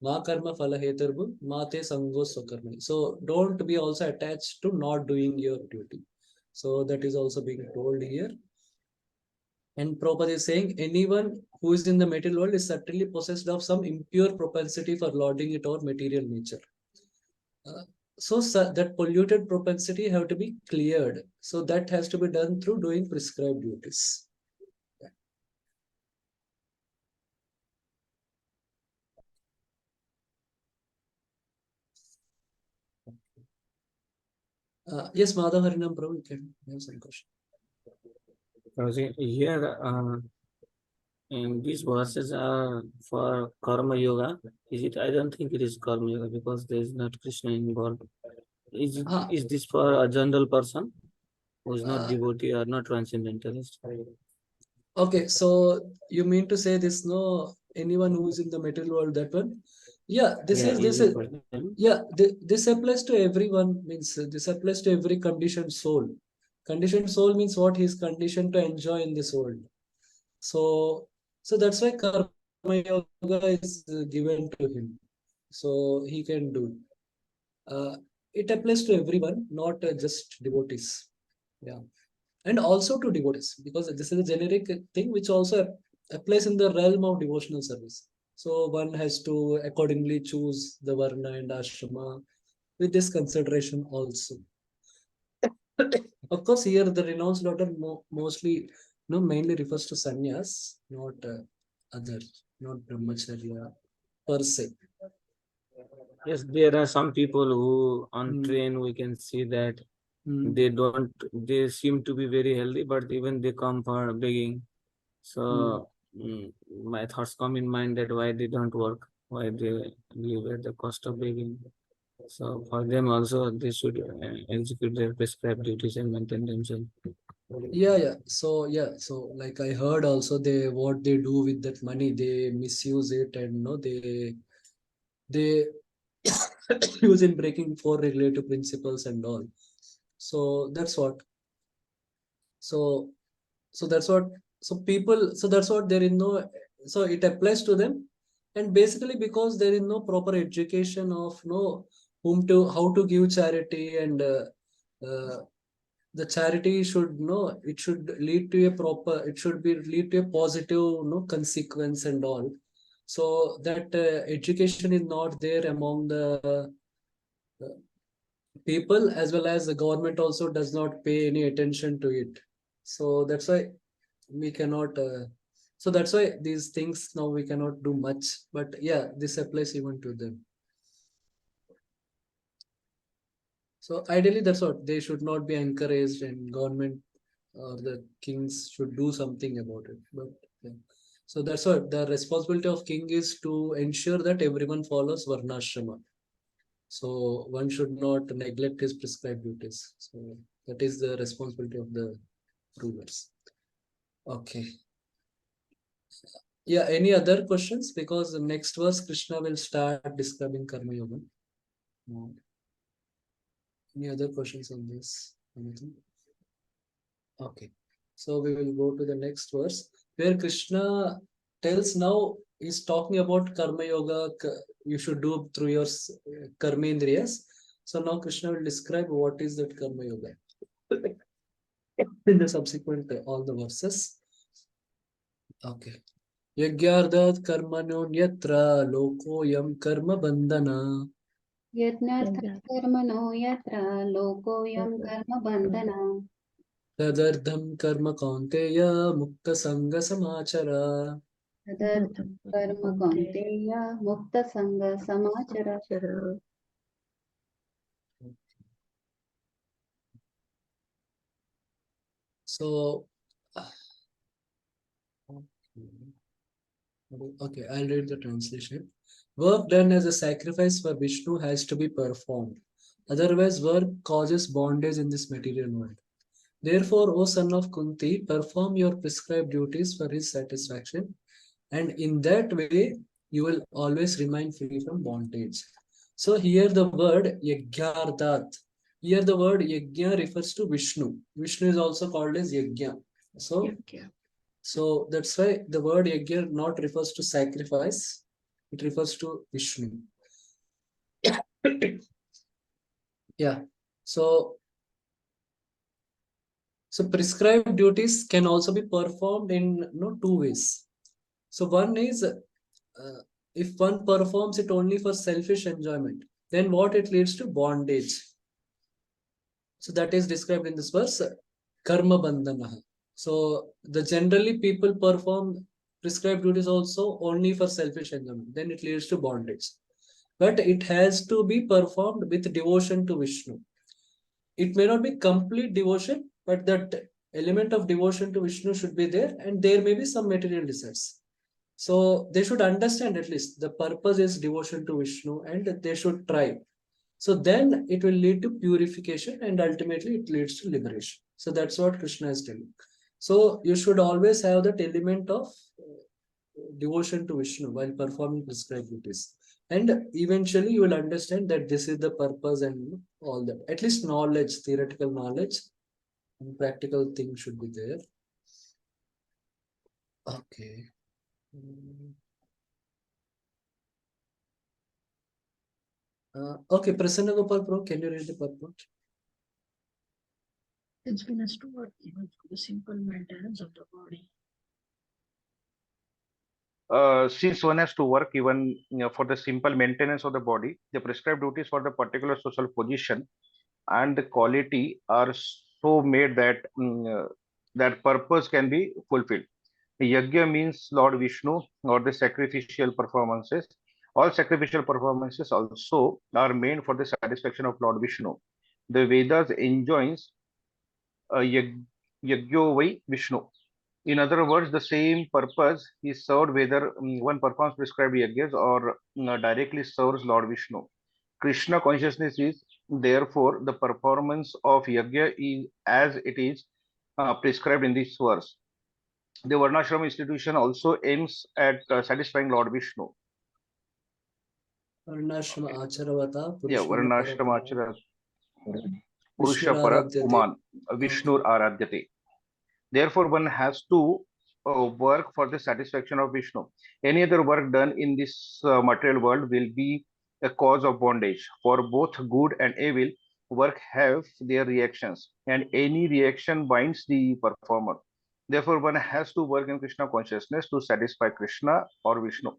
ma karma phala heturbu ma te sango swakarmani. So don't be also attached to not doing your duty. So that is also being told here. And Prabhupada is saying anyone who is in the material world is certainly possessed of some impure propensity for lording it over material nature. So that polluted propensity have to be cleared. So that has to be done through doing prescribed duties. Yes, Madhav Harinam Prabhu, you can have some question. Here, and these verses are for karma yoga. Is it? I don't think it is karma yoga because there is not Krishna involved. Is this for a general person who is not devotee or not transcendentalist? Okay, so you mean to say this, no, anyone who is in the material world, that one? Yeah, this is yeah, this applies to everyone, means this applies to every conditioned soul. Conditioned soul means what? He is conditioned to enjoy in this world. So that's why karma yoga is given to him. So he can do. It applies to everyone, not just devotees. Yeah. And also to devotees, because this is a generic thing which also applies in the realm of devotional service. So one has to accordingly choose the varna and ashrama with this consideration also. Of course, here the renounced order mostly, mainly refers to sannyas, not other, not brahmacharya per se. Yes, there are some people who on train we can see that they seem to be very healthy, but even they come for begging. So my thoughts come in mind that why they don't work, why they live at the cost of begging. So for them also they should execute their prescribed duties and maintain themselves. Yeah. So like I heard also, what they do with that money, they misuse it, and they use in breaking four regulative principles and all. So that's what. So that's what. So people. So that's what there is no. So it applies to them, and basically because there is no proper education of how to give charity, and the charity should it should lead to a proper. It should be lead to a positive consequence and all. So that education is not there among the people, as well as the government also does not pay any attention to it. So that's why we cannot so that's why these things now we cannot do much, but yeah, this applies even to them. So ideally that's what they should not be encouraged, and government or the kings should do something about it. But yeah. So that's what the responsibility of king is, to ensure that everyone follows varnashrama. So one should not neglect his prescribed duties. So that is the responsibility of the rulers. Okay. Yeah, any other questions? Because the next verse, Krishna will start describing Karma Yoga. No. Any other questions on this? Anything? Okay. So we will go to the next verse, where Krishna tells, now he's talking about Karma Yoga, you should do through your Karma Indriyas. So now Krishna will describe what is that Karma Yoga in the subsequent all the verses. Okay. Yagyardat karmano yatra lokoyam karma bandhana. यज्ञार्थं कर्मणो यत्र लोकोऽयं कर्मबन्धनः तदर्थं कर्म कौन्तेय मुक्तसंग समाचर. तदर्थं कर्म कौन्तेय मुक्तसङ्गसमाचर. So, okay, I'll read the translation. Work done as a sacrifice for Vishnu has to be performed. Otherwise, work causes bondage in this material world. Therefore, O son of Kunti, perform your prescribed duties for his satisfaction, and in that way, you will always remain free from bondage. So here the word Yagyardat. Here the word Yajna refers to Vishnu. Vishnu is also called as Yajna. So that's why the word Yajna not refers to sacrifice. It refers to Vishnu. Yeah. So prescribed duties can also be performed in two ways. So one is, if one performs it only for selfish enjoyment, then what it leads to? Bondage. So that is described in this verse, karma bandhana. So the generally people perform prescribed duties also only for selfish enjoyment, then it leads to bondage. but it has to be performed with devotion to Vishnu. It may not be complete devotion, but that element of devotion to Vishnu should be there, and there may be some material desires. So they should understand at least the purpose is devotion to Vishnu, and they should try. So then it will lead to purification, and ultimately it leads to liberation. So that's what Krishna is telling. So you should always have that element of devotion to Vishnu while performing prescribed duties. And eventually you will understand that this is the purpose and all that. At least knowledge, theoretical knowledge, and practical thing should be there. Okay. Okay, Prasanna Gopal Pro, can you read the purport? It's been as to work even for the simple maintenance of the body. Since one has to work even for the simple maintenance of the body, the prescribed duties for the particular social position and the quality are so made that that purpose can be fulfilled. Yajna means Lord Vishnu or the sacrificial performances. All sacrificial performances also are made for the satisfaction of Lord Vishnu. The Vedas enjoins Yajna vai Vishnu. In other words, the same purpose is served whether one performs prescribed yajnas or directly serves Lord Vishnu. Krishna consciousness is therefore the performance of yajna is as it is prescribed in this verse. The Varnashram institution also aims at satisfying Lord Vishnu. Varnashrama Acharavata Yeah, Purusha Varnashram Achara Purusha Vishnur Para Aradhyate. Uman Vishnur Aradhyate. Therefore, one has to work for the satisfaction of Vishnu. Any other work done in this material world will be a cause of bondage. For both good and evil, work have their reactions, and any reaction binds the performer. Therefore, one has to work in Krishna consciousness to satisfy Krishna or Vishnu.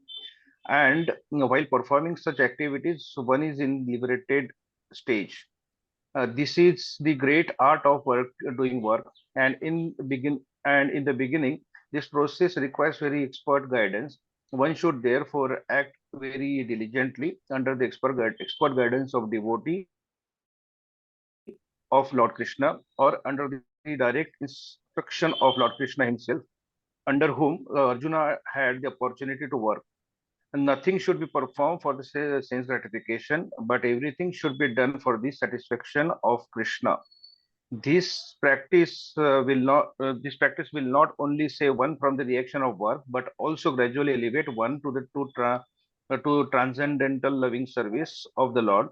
And while performing such activities, one is in liberated stage. This is the great art of doing work, and in the beginning, this process requires very expert guidance. One should therefore act very diligently under the expert guidance of devotee of Lord Krishna, or under the direct instruction of Lord Krishna himself, under whom Arjuna had the opportunity to work. Nothing should be performed for the sense gratification, but everything should be done for the satisfaction of Krishna. This practice will not only save one from the reaction of work, but also gradually elevate one to to transcendental loving service of the Lord,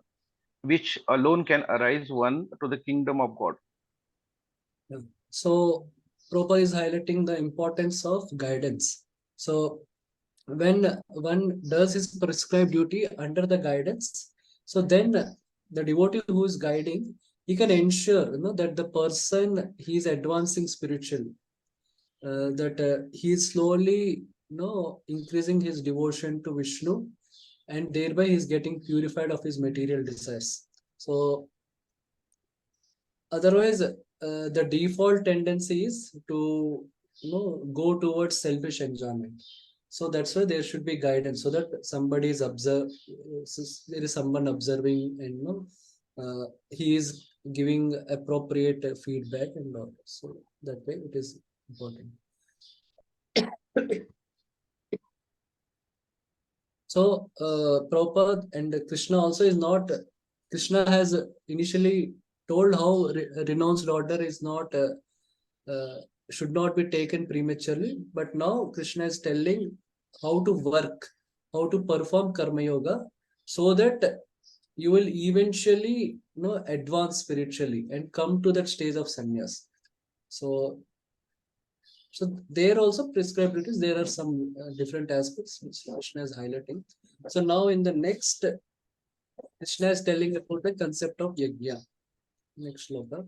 which alone can arise one to the kingdom of God. Yeah. So Prabhupada is highlighting the importance of guidance. So when one does his prescribed duty under the guidance, so then the devotee who is guiding, he can ensure that the person he is advancing spiritually, that he is slowly increasing his devotion to Vishnu, and thereby he is getting purified of his material desires. So otherwise, the default tendency is to go towards selfish enjoyment. So that's why there should be guidance, so that somebody is there is someone observing, and he is giving appropriate feedback and all. So that way it is important. So Prabhupada and Krishna also is not. Krishna has initially told how renounced order is not should not be taken prematurely, but now Krishna is telling how to work, how to perform karma yoga, so that you will eventually advance spiritually and come to that stage of sannyas. So there also prescribed duties, there are some different aspects which Krishna is highlighting. So now in the next, Krishna is telling about the concept of yajna. Next shloka.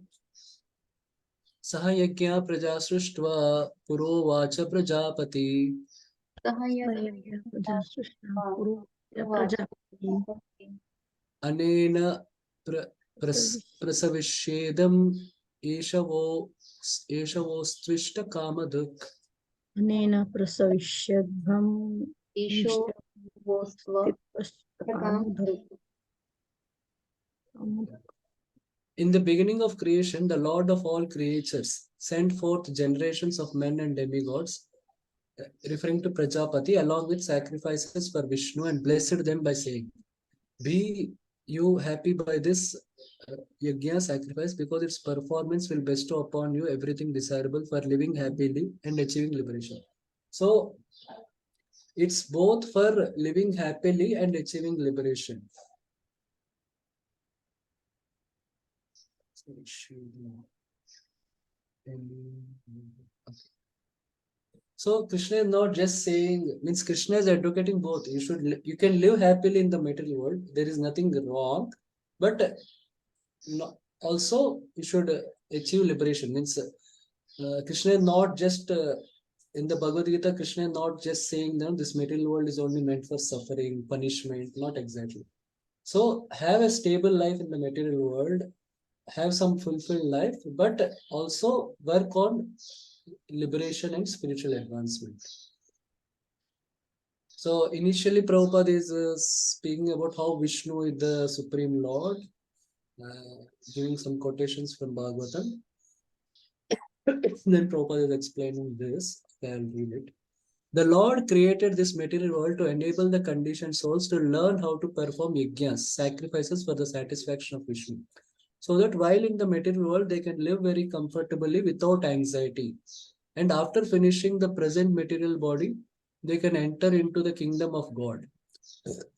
Saha yajna praja srishtva purovacha prajapati anena prasavishyedam eshavostvishta kamaduk. Anena prasavishyadbham Isho Vosva In the beginning of creation, the Lord of all creatures sent forth generations of men and demigods, referring to Prajapati, along with sacrifices for Vishnu, and blessed them by saying, "Be you happy by this yajna sacrifice, because its performance will bestow upon you everything desirable for living happily and achieving liberation." So it's both for living happily and achieving liberation. So Krishna is not just saying, means Krishna is advocating both. You can live happily in the material world. There is nothing wrong, but also you should achieve liberation. Means Krishna is not just in the Bhagavad Gita. Krishna is not just saying that this material world is only meant for suffering, punishment. Not exactly. So have a stable life in the material world, have some fulfilled life, but also work on liberation and spiritual advancement. So initially Prabhupada is speaking about how Vishnu is the Supreme Lord, giving some quotations from Bhagavatam. Then Prabhupada is explaining this. I'll read it. The Lord created this material world to enable the conditioned souls to learn how to perform yajnas, sacrifices for the satisfaction of Vishnu, so that while in the material world they can live very comfortably without anxiety. And after finishing the present material body, they can enter into the kingdom of God.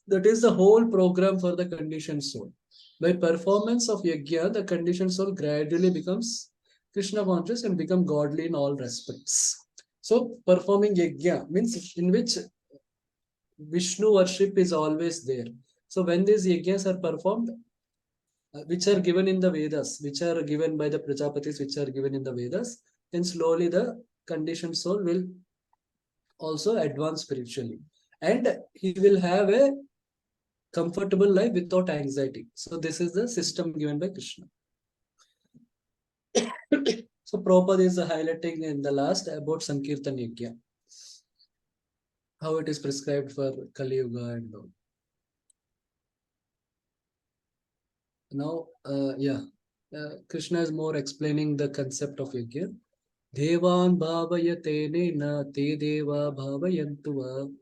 That is the whole program for the conditioned soul. By performance of yajna, the conditioned soul gradually becomes Krishna conscious and become godly in all respects. So performing yajna means in which Vishnu worship is always there. So when these yajnas are performed, which are given in the Vedas, which are given by the Prajapatis, which are given in the Vedas, then slowly the conditioned soul will also advance spiritually. And he will have a comfortable life without anxiety. So this is the system given by Krishna. So Prabhupada is highlighting in the last about Sankirtan Yajna, how it is prescribed for Kali Yuga and all. Now, Krishna is more explaining the concept of Yajna. Devan bhavayate na te deva bhavayantuva.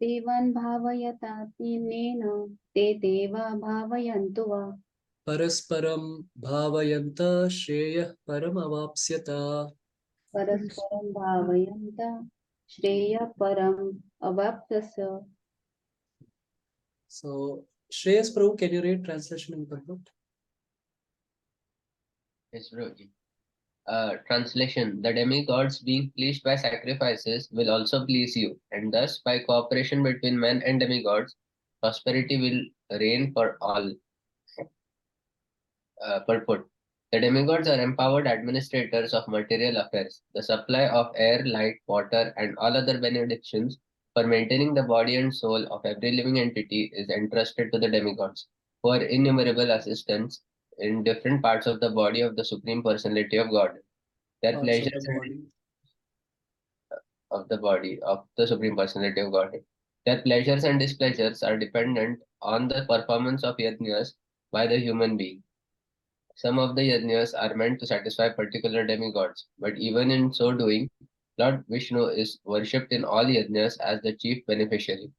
Devan bhavayata tinena te deva bhavayantu va. Parasparam bhavayanta shreya param avapsyata. Parasparam bhavayanta shreya param avaptasya. So, Shreyas Prabhu, can you read translation in perfect? Yes, Prabhuji. Translation: the demigods, being pleased by sacrifices, will also please you, and thus, by cooperation between men and demigods, prosperity will reign for all. Purport: the demigods are empowered administrators of material affairs. The supply of air, light, water, and all other benedictions for maintaining the body and soul of every living entity is entrusted to the demigods, who are innumerable assistants in different parts of the body of the Supreme Personality of God. Their Parts of pleasures the body. of the body of the Supreme Personality of Godhead. Their pleasures and displeasures are dependent on the performance of yajnas by the human being. Some of the yajnas are meant to satisfy particular demigods, but even in so doing, Lord Vishnu is worshipped in all yajnas as the chief beneficiary.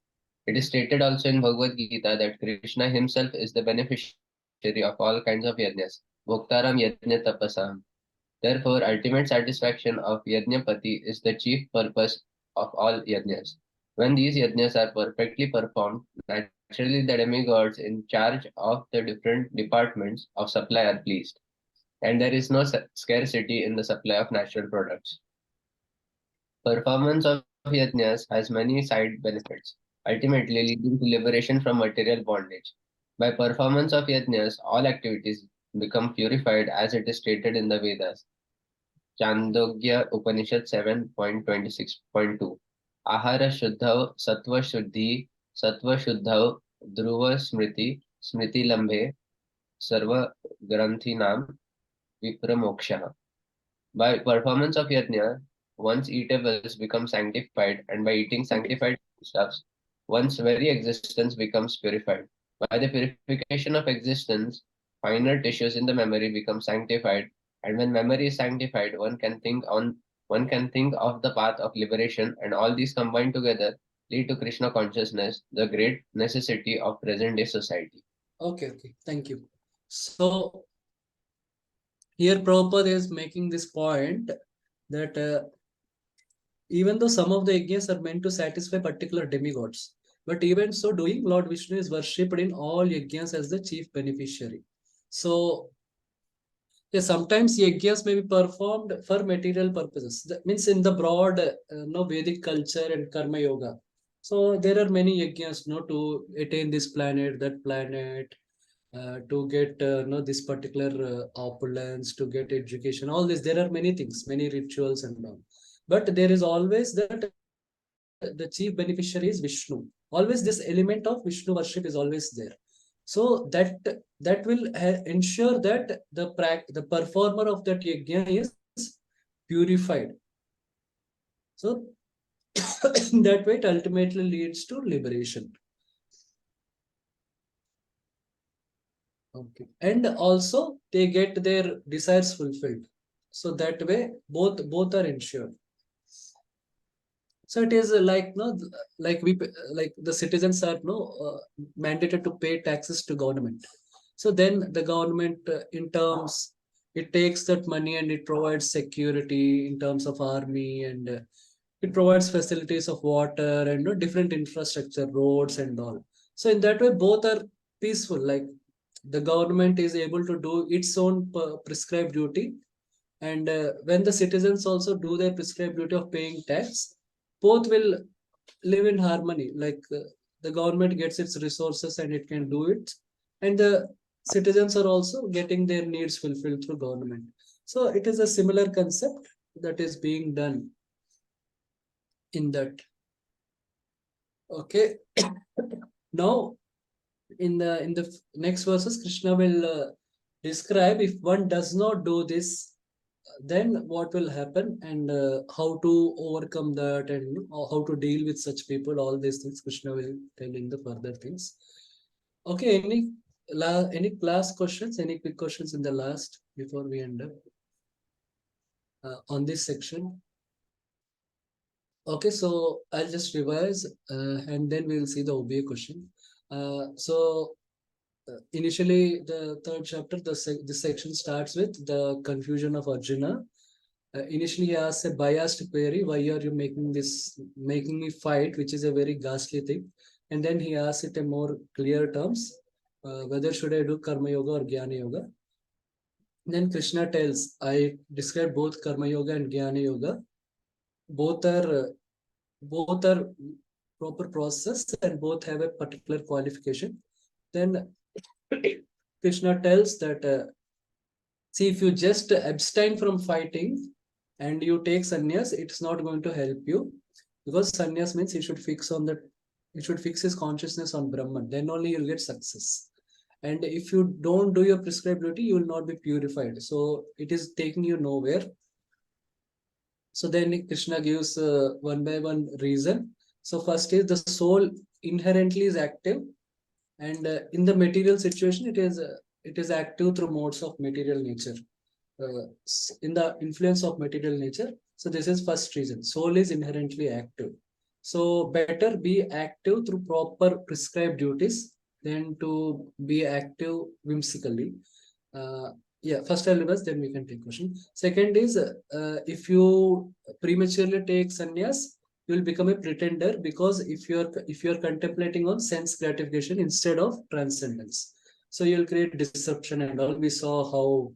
It is stated also in Bhagavad Gita that Krishna himself is the beneficiary of all kinds of yajnas. Bhoktaram yajna tapasam. Therefore, ultimate satisfaction of Yajnapati is the chief purpose of all yajnas. When these yajnas are perfectly performed, naturally the demigods in charge of the different departments of supply are pleased, and there is no scarcity in the supply of natural products. Performance of yajnas has many side benefits, ultimately leading to liberation from material bondage. By performance of yajnas, all activities become purified as it is stated in the Vedas. Chandogya Upanishad 7.26.2. Ahara Shuddhav Sattva Shuddhav Dhruva Smriti Lambhe Sarva Granthinam Vipramoksha. By performance of yajna, one's eatables become sanctified, and by eating sanctified stuffs, one's very existence becomes purified. By the purification of existence, finer tissues in the memory become sanctified, and when memory is sanctified, one can think of the path of liberation, and all these combined together lead to Krishna consciousness, the great necessity of present-day society. Okay, thank you. So here Prabhupada is making this point that even though some of the yajnas are meant to satisfy particular demigods, but even so doing, Lord Vishnu is worshipped in all yajnas as the chief beneficiary. So yeah, sometimes yajnas may be performed for material purposes. That means in the broad Vedic culture and karma yoga. So there are many yajnas to attain this planet, that planet, to get this particular opulence, to get education, all this. There are many things, many rituals and all. But there is always that the chief beneficiary is Vishnu. Always this element of Vishnu worship is always there. So that will ensure that the performer of that yajna is purified. So in that way, it ultimately leads to liberation. Okay, and also they get their desires fulfilled. So that way, both are ensured. So it is like like the citizens are mandated to pay taxes to government. So then the government, in terms, it takes that money and it provides security in terms of army, and it provides facilities of water and different infrastructure, roads and all. So in that way, both are peaceful. Like the government is able to do its own prescribed duty, and when the citizens also do their prescribed duty of paying tax, both will live in harmony. Like the government gets its resources and it can do it, and the citizens are also getting their needs fulfilled through government. So it is a similar concept that is being done in that. Okay. Now in the next verses, Krishna will describe if one does not do this, then what will happen, and how to overcome that, and how to deal with such people. All these things Krishna will tell in the further things. Okay, any last questions, any quick questions in the last before we end up on this section? Okay, so I'll just revise and then we'll see the OBA question. Initially, the third chapter, this section starts with the confusion of Arjuna. Initially, he asks a biased query: why are you making me fight, which is a very ghastly thing? And then he asks it in more clear terms, whether should I do karma yoga or jnana yoga? Then Krishna tells, I describe both karma yoga and jnana yoga. Both are proper process, and both have a particular qualification. Then Krishna tells that see, if you just abstain from fighting and you take sannyas, it's not going to help you, because sannyas means he should fix his consciousness on Brahman. Then only you'll get success. And if you don't do your prescribed duty, you will not be purified. So it is taking you nowhere. So then Krishna gives one by one reason. So first is the soul inherently is active, and in the material situation, it is active through modes of material nature. In the influence of material nature. So this is first reason. Soul is inherently active. So better be active through proper prescribed duties than to be active whimsically. Yeah, first I'll reverse, then we can take question. Second is, if you prematurely take sannyas, you will become a pretender, because if you're contemplating on sense gratification instead of transcendence, so you'll create disruption and all. We saw how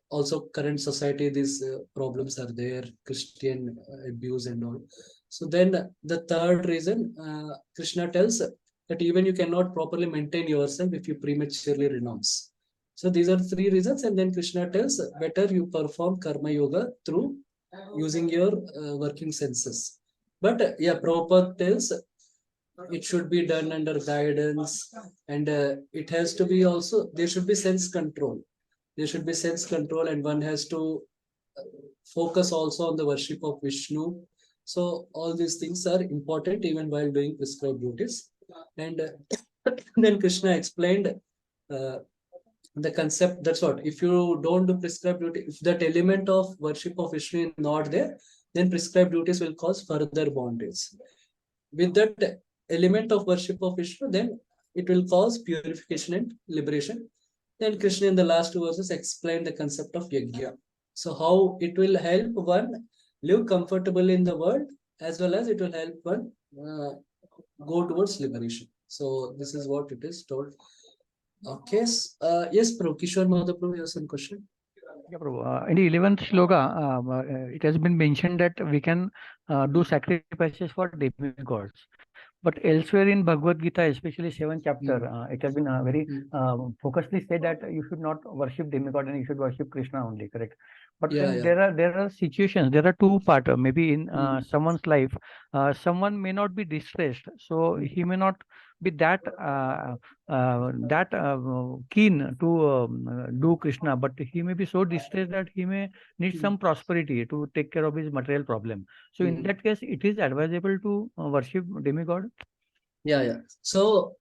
also current society these problems are there, Christian abuse and all. So then the third reason, Krishna tells that even you cannot properly maintain yourself if you prematurely renounce. So these are three reasons, and then Krishna tells better you perform karma yoga through using your working senses. But yeah, Prabhupada tells it should be done under guidance, and it has to be also, there should be sense control. There should be sense control, and one has to focus also on the worship of Vishnu. So all these things are important even while doing prescribed duties. And then Krishna explained the concept. That's what, if you don't do prescribed duty, if that element of worship of Vishnu is not there, then prescribed duties will cause further bondage. With that element of worship of Vishnu, then it will cause purification and liberation. Then Krishna in the last two verses explained the concept of yajna. So how it will help one live comfortably in the world, as well as it will help one go towards liberation. So this is what it is told. Okay. Yes, Prabhu. Kishore Mahaprabhu, you have some question? Yeah, Prabhu. In the 11th shloka, it has been mentioned that we can do sacrifices for demigods. But elsewhere in Bhagavad Gita, especially 7th chapter, it has been very focusedly said that you should not worship demigod and you should worship Krishna only, correct? But then there are situations, there are two parts. Maybe in someone's life, someone may not be distressed, so he may not be that keen to do Krishna, but he may be so distressed that he may need some prosperity to take care of his material problem. So in that case, it is advisable to worship demigod. Yeah. So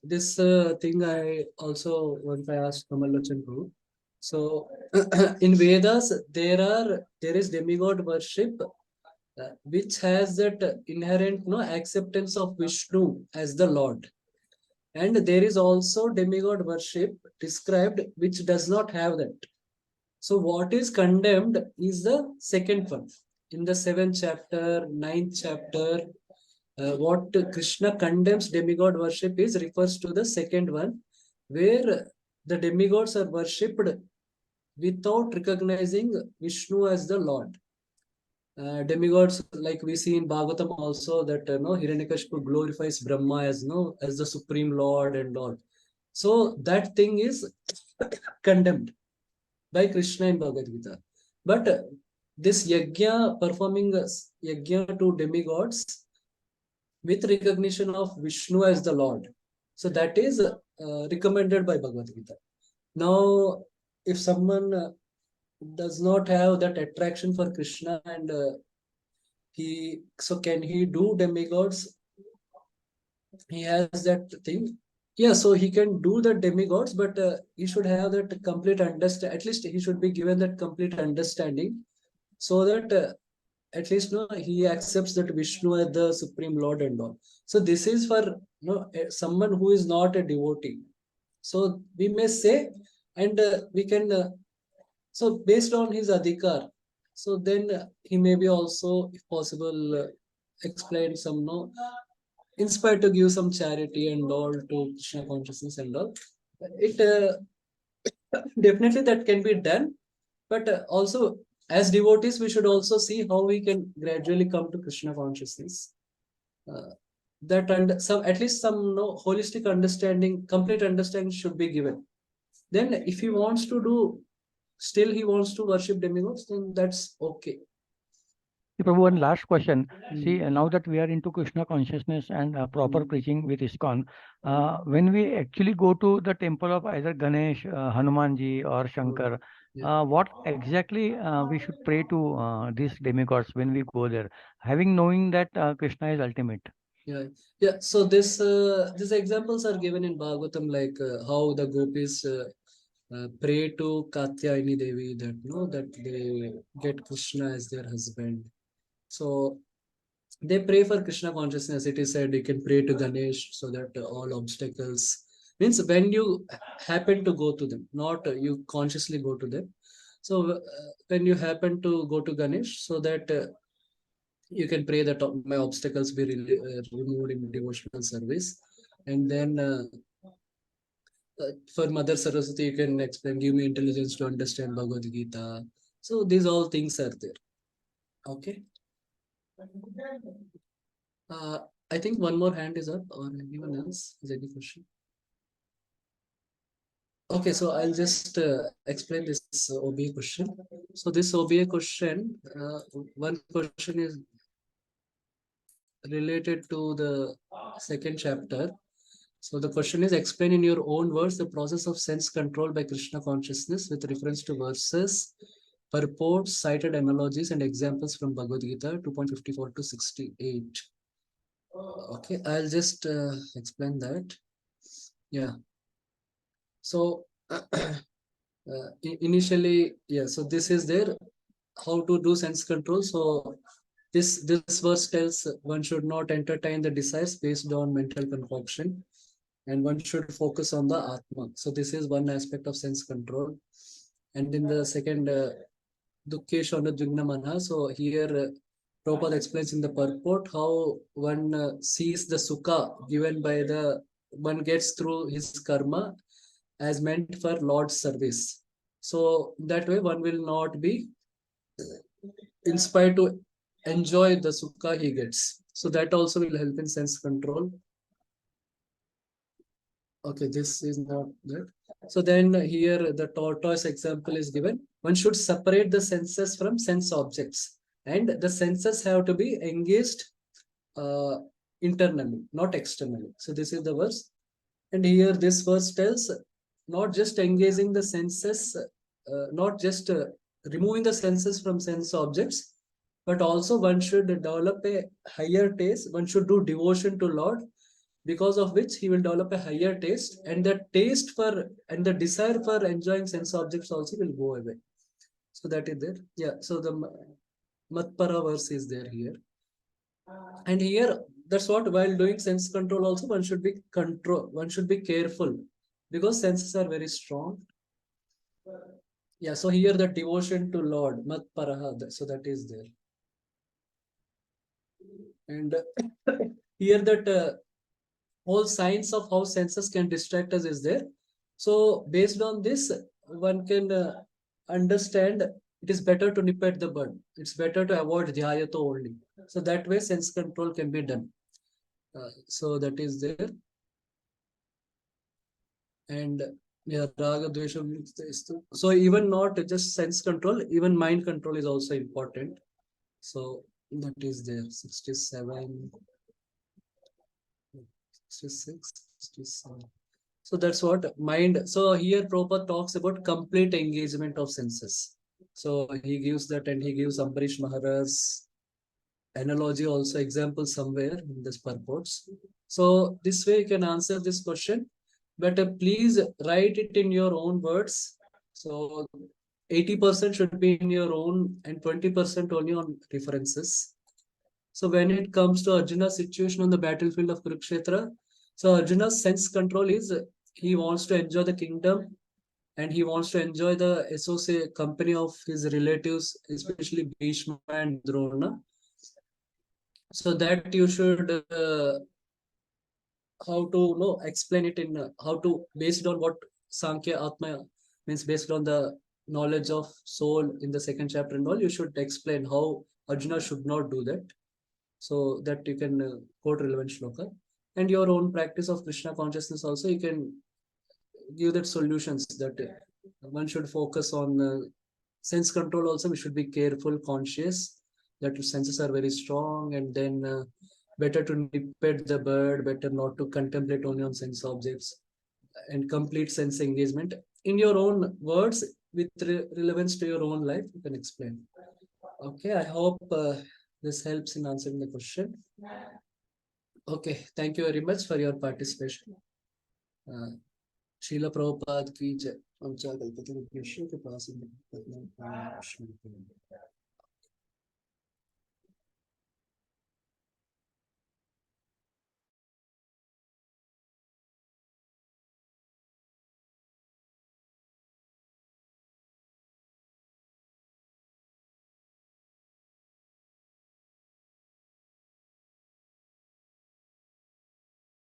this thing I also once I asked Kamalochan Prabhu. So in Vedas there is demigod worship which has that inherent acceptance of Vishnu as the Lord, and there is also demigod worship described which does not have that. So what is condemned is the second one. In the 7th chapter, 9th chapter, what Krishna condemns demigod worship is refers to the second one, where the demigods are worshipped without recognizing Vishnu as the Lord. Demigods, like we see in Bhagavatam also, that Hiranyakashipu glorifies Brahma as as the supreme Lord and all. So that thing is condemned by Krishna in Bhagavad Gita. But this yajna, performing yajna to demigods with recognition of Vishnu as the Lord, so that is recommended by Bhagavad Gita. Now, if someone does not have that attraction for Krishna and can he do demigods? He has that thing. Yeah, so he can do the demigods, but he should have that complete understand. At least he should be given that complete understanding, so that at least he accepts that Vishnu as the supreme Lord and all. So this is for someone who is not a devotee. So we may say, and we can so based on his adhikar, so then he may be also, if possible, explain some inspired to give some charity and all to Krishna consciousness and all. It definitely that can be done, but also as devotees we should also see how we can gradually come to Krishna consciousness. That and some at least some holistic understanding, complete understanding should be given. Then if he wants to do, still he wants to worship demigods, then that's okay. Prabhu, one last question. See, now that we are into Krishna consciousness and proper preaching with ISKCON, when we actually go to the temple of either Ganesh, Hanumanji or Shankar, what exactly we should pray to these demigods when we go there, having knowing that Krishna is ultimate? Yeah. So these examples are given in Bhagavatam, like how the gopis pray to Katyayani Devi that that they get Krishna as their husband. So they pray for Krishna consciousness. It is said you can pray to Ganesh so that all obstacles, means when you happen to go to them, not you consciously go to them. So when you happen to go to Ganesh, so that you can pray that my obstacles be removed in devotional service. And then for Mother Saraswati, you can explain, give me intelligence to understand Bhagavad Gita. So these all things are there. Okay. I think one more hand is up, or anyone else has any question? Okay, so I'll just explain this OBA question. So this OBA question, one question is related to the second chapter. So the question is, explain in your own words the process of sense control by Krishna consciousness with reference to verses purports, cited analogies and examples from Bhagavad Gita 2.54 to 68. Okay, I'll just explain that. Yeah. So initially, yeah, so this is there, how to do sense control. So this verse tells one should not entertain the desires based on mental concoction, and one should focus on the Atma. So this is one aspect of sense control. And in the second, Dukkesha Jugna Mana, so here Prabhupada explains in the purport how one sees the sukha given by the one gets through his karma as meant for Lord's service. So that way one will not be inspired to enjoy the sukha he gets. So that also will help in sense control. Okay, this is not that. So then here the tortoise example is given. One should separate the senses from sense objects, and the senses have to be engaged internally, not externally. So this is the verse. And here this verse tells not just engaging the senses, not just removing the senses from sense objects, but also one should develop a higher taste. One should do devotion to Lord, because of which he will develop a higher taste, and the taste for and the desire for enjoying sense objects also will go away. So that is there. Yeah. So the Matpara verse is there here. And here, that's what, while doing sense control also one should be careful, because senses are very strong. Yeah, so here the devotion to Lord, Mat Paraha, so that is there. And here that whole science of how senses can distract us is there. So based on this, one can understand it is better to nip at the bud. It's better to avoid dhyayato only. So that way sense control can be done. So that is there. And yeah, raga dvesha. So even not just sense control, even mind control is also important. So that is there. 67, 66, 67. So that's what mind. So here Prabhupada talks about complete engagement of senses. So he gives that, and he gives Ambarish Maharaj's analogy also, example somewhere in this purports. So this way you can answer this question, but please write it in your own words. So 80% should be in your own and 20% only on references. So when it comes to Arjuna's situation on the battlefield of Kurukshetra, so Arjuna's sense control is he wants to enjoy the kingdom, and he wants to enjoy the associate company of his relatives, especially Bhishma and Drona. So that you should how to explain it in how to, based on what Sankhya Atma means, based on the knowledge of soul in the second chapter and all, you should explain how Arjuna should not do that, so that you can quote relevant shloka. And your own practice of Krishna consciousness also, you can give that solutions, that one should focus on sense control also. We should be careful, conscious that your senses are very strong, and then better to nip at the bird, better not to contemplate only on sense objects, and complete sense engagement. In your own words, with relevance to your own life, you can explain. Okay, I hope this helps in answering the question. Okay, thank you very much for your participation. Srila Prabhupada ki jai.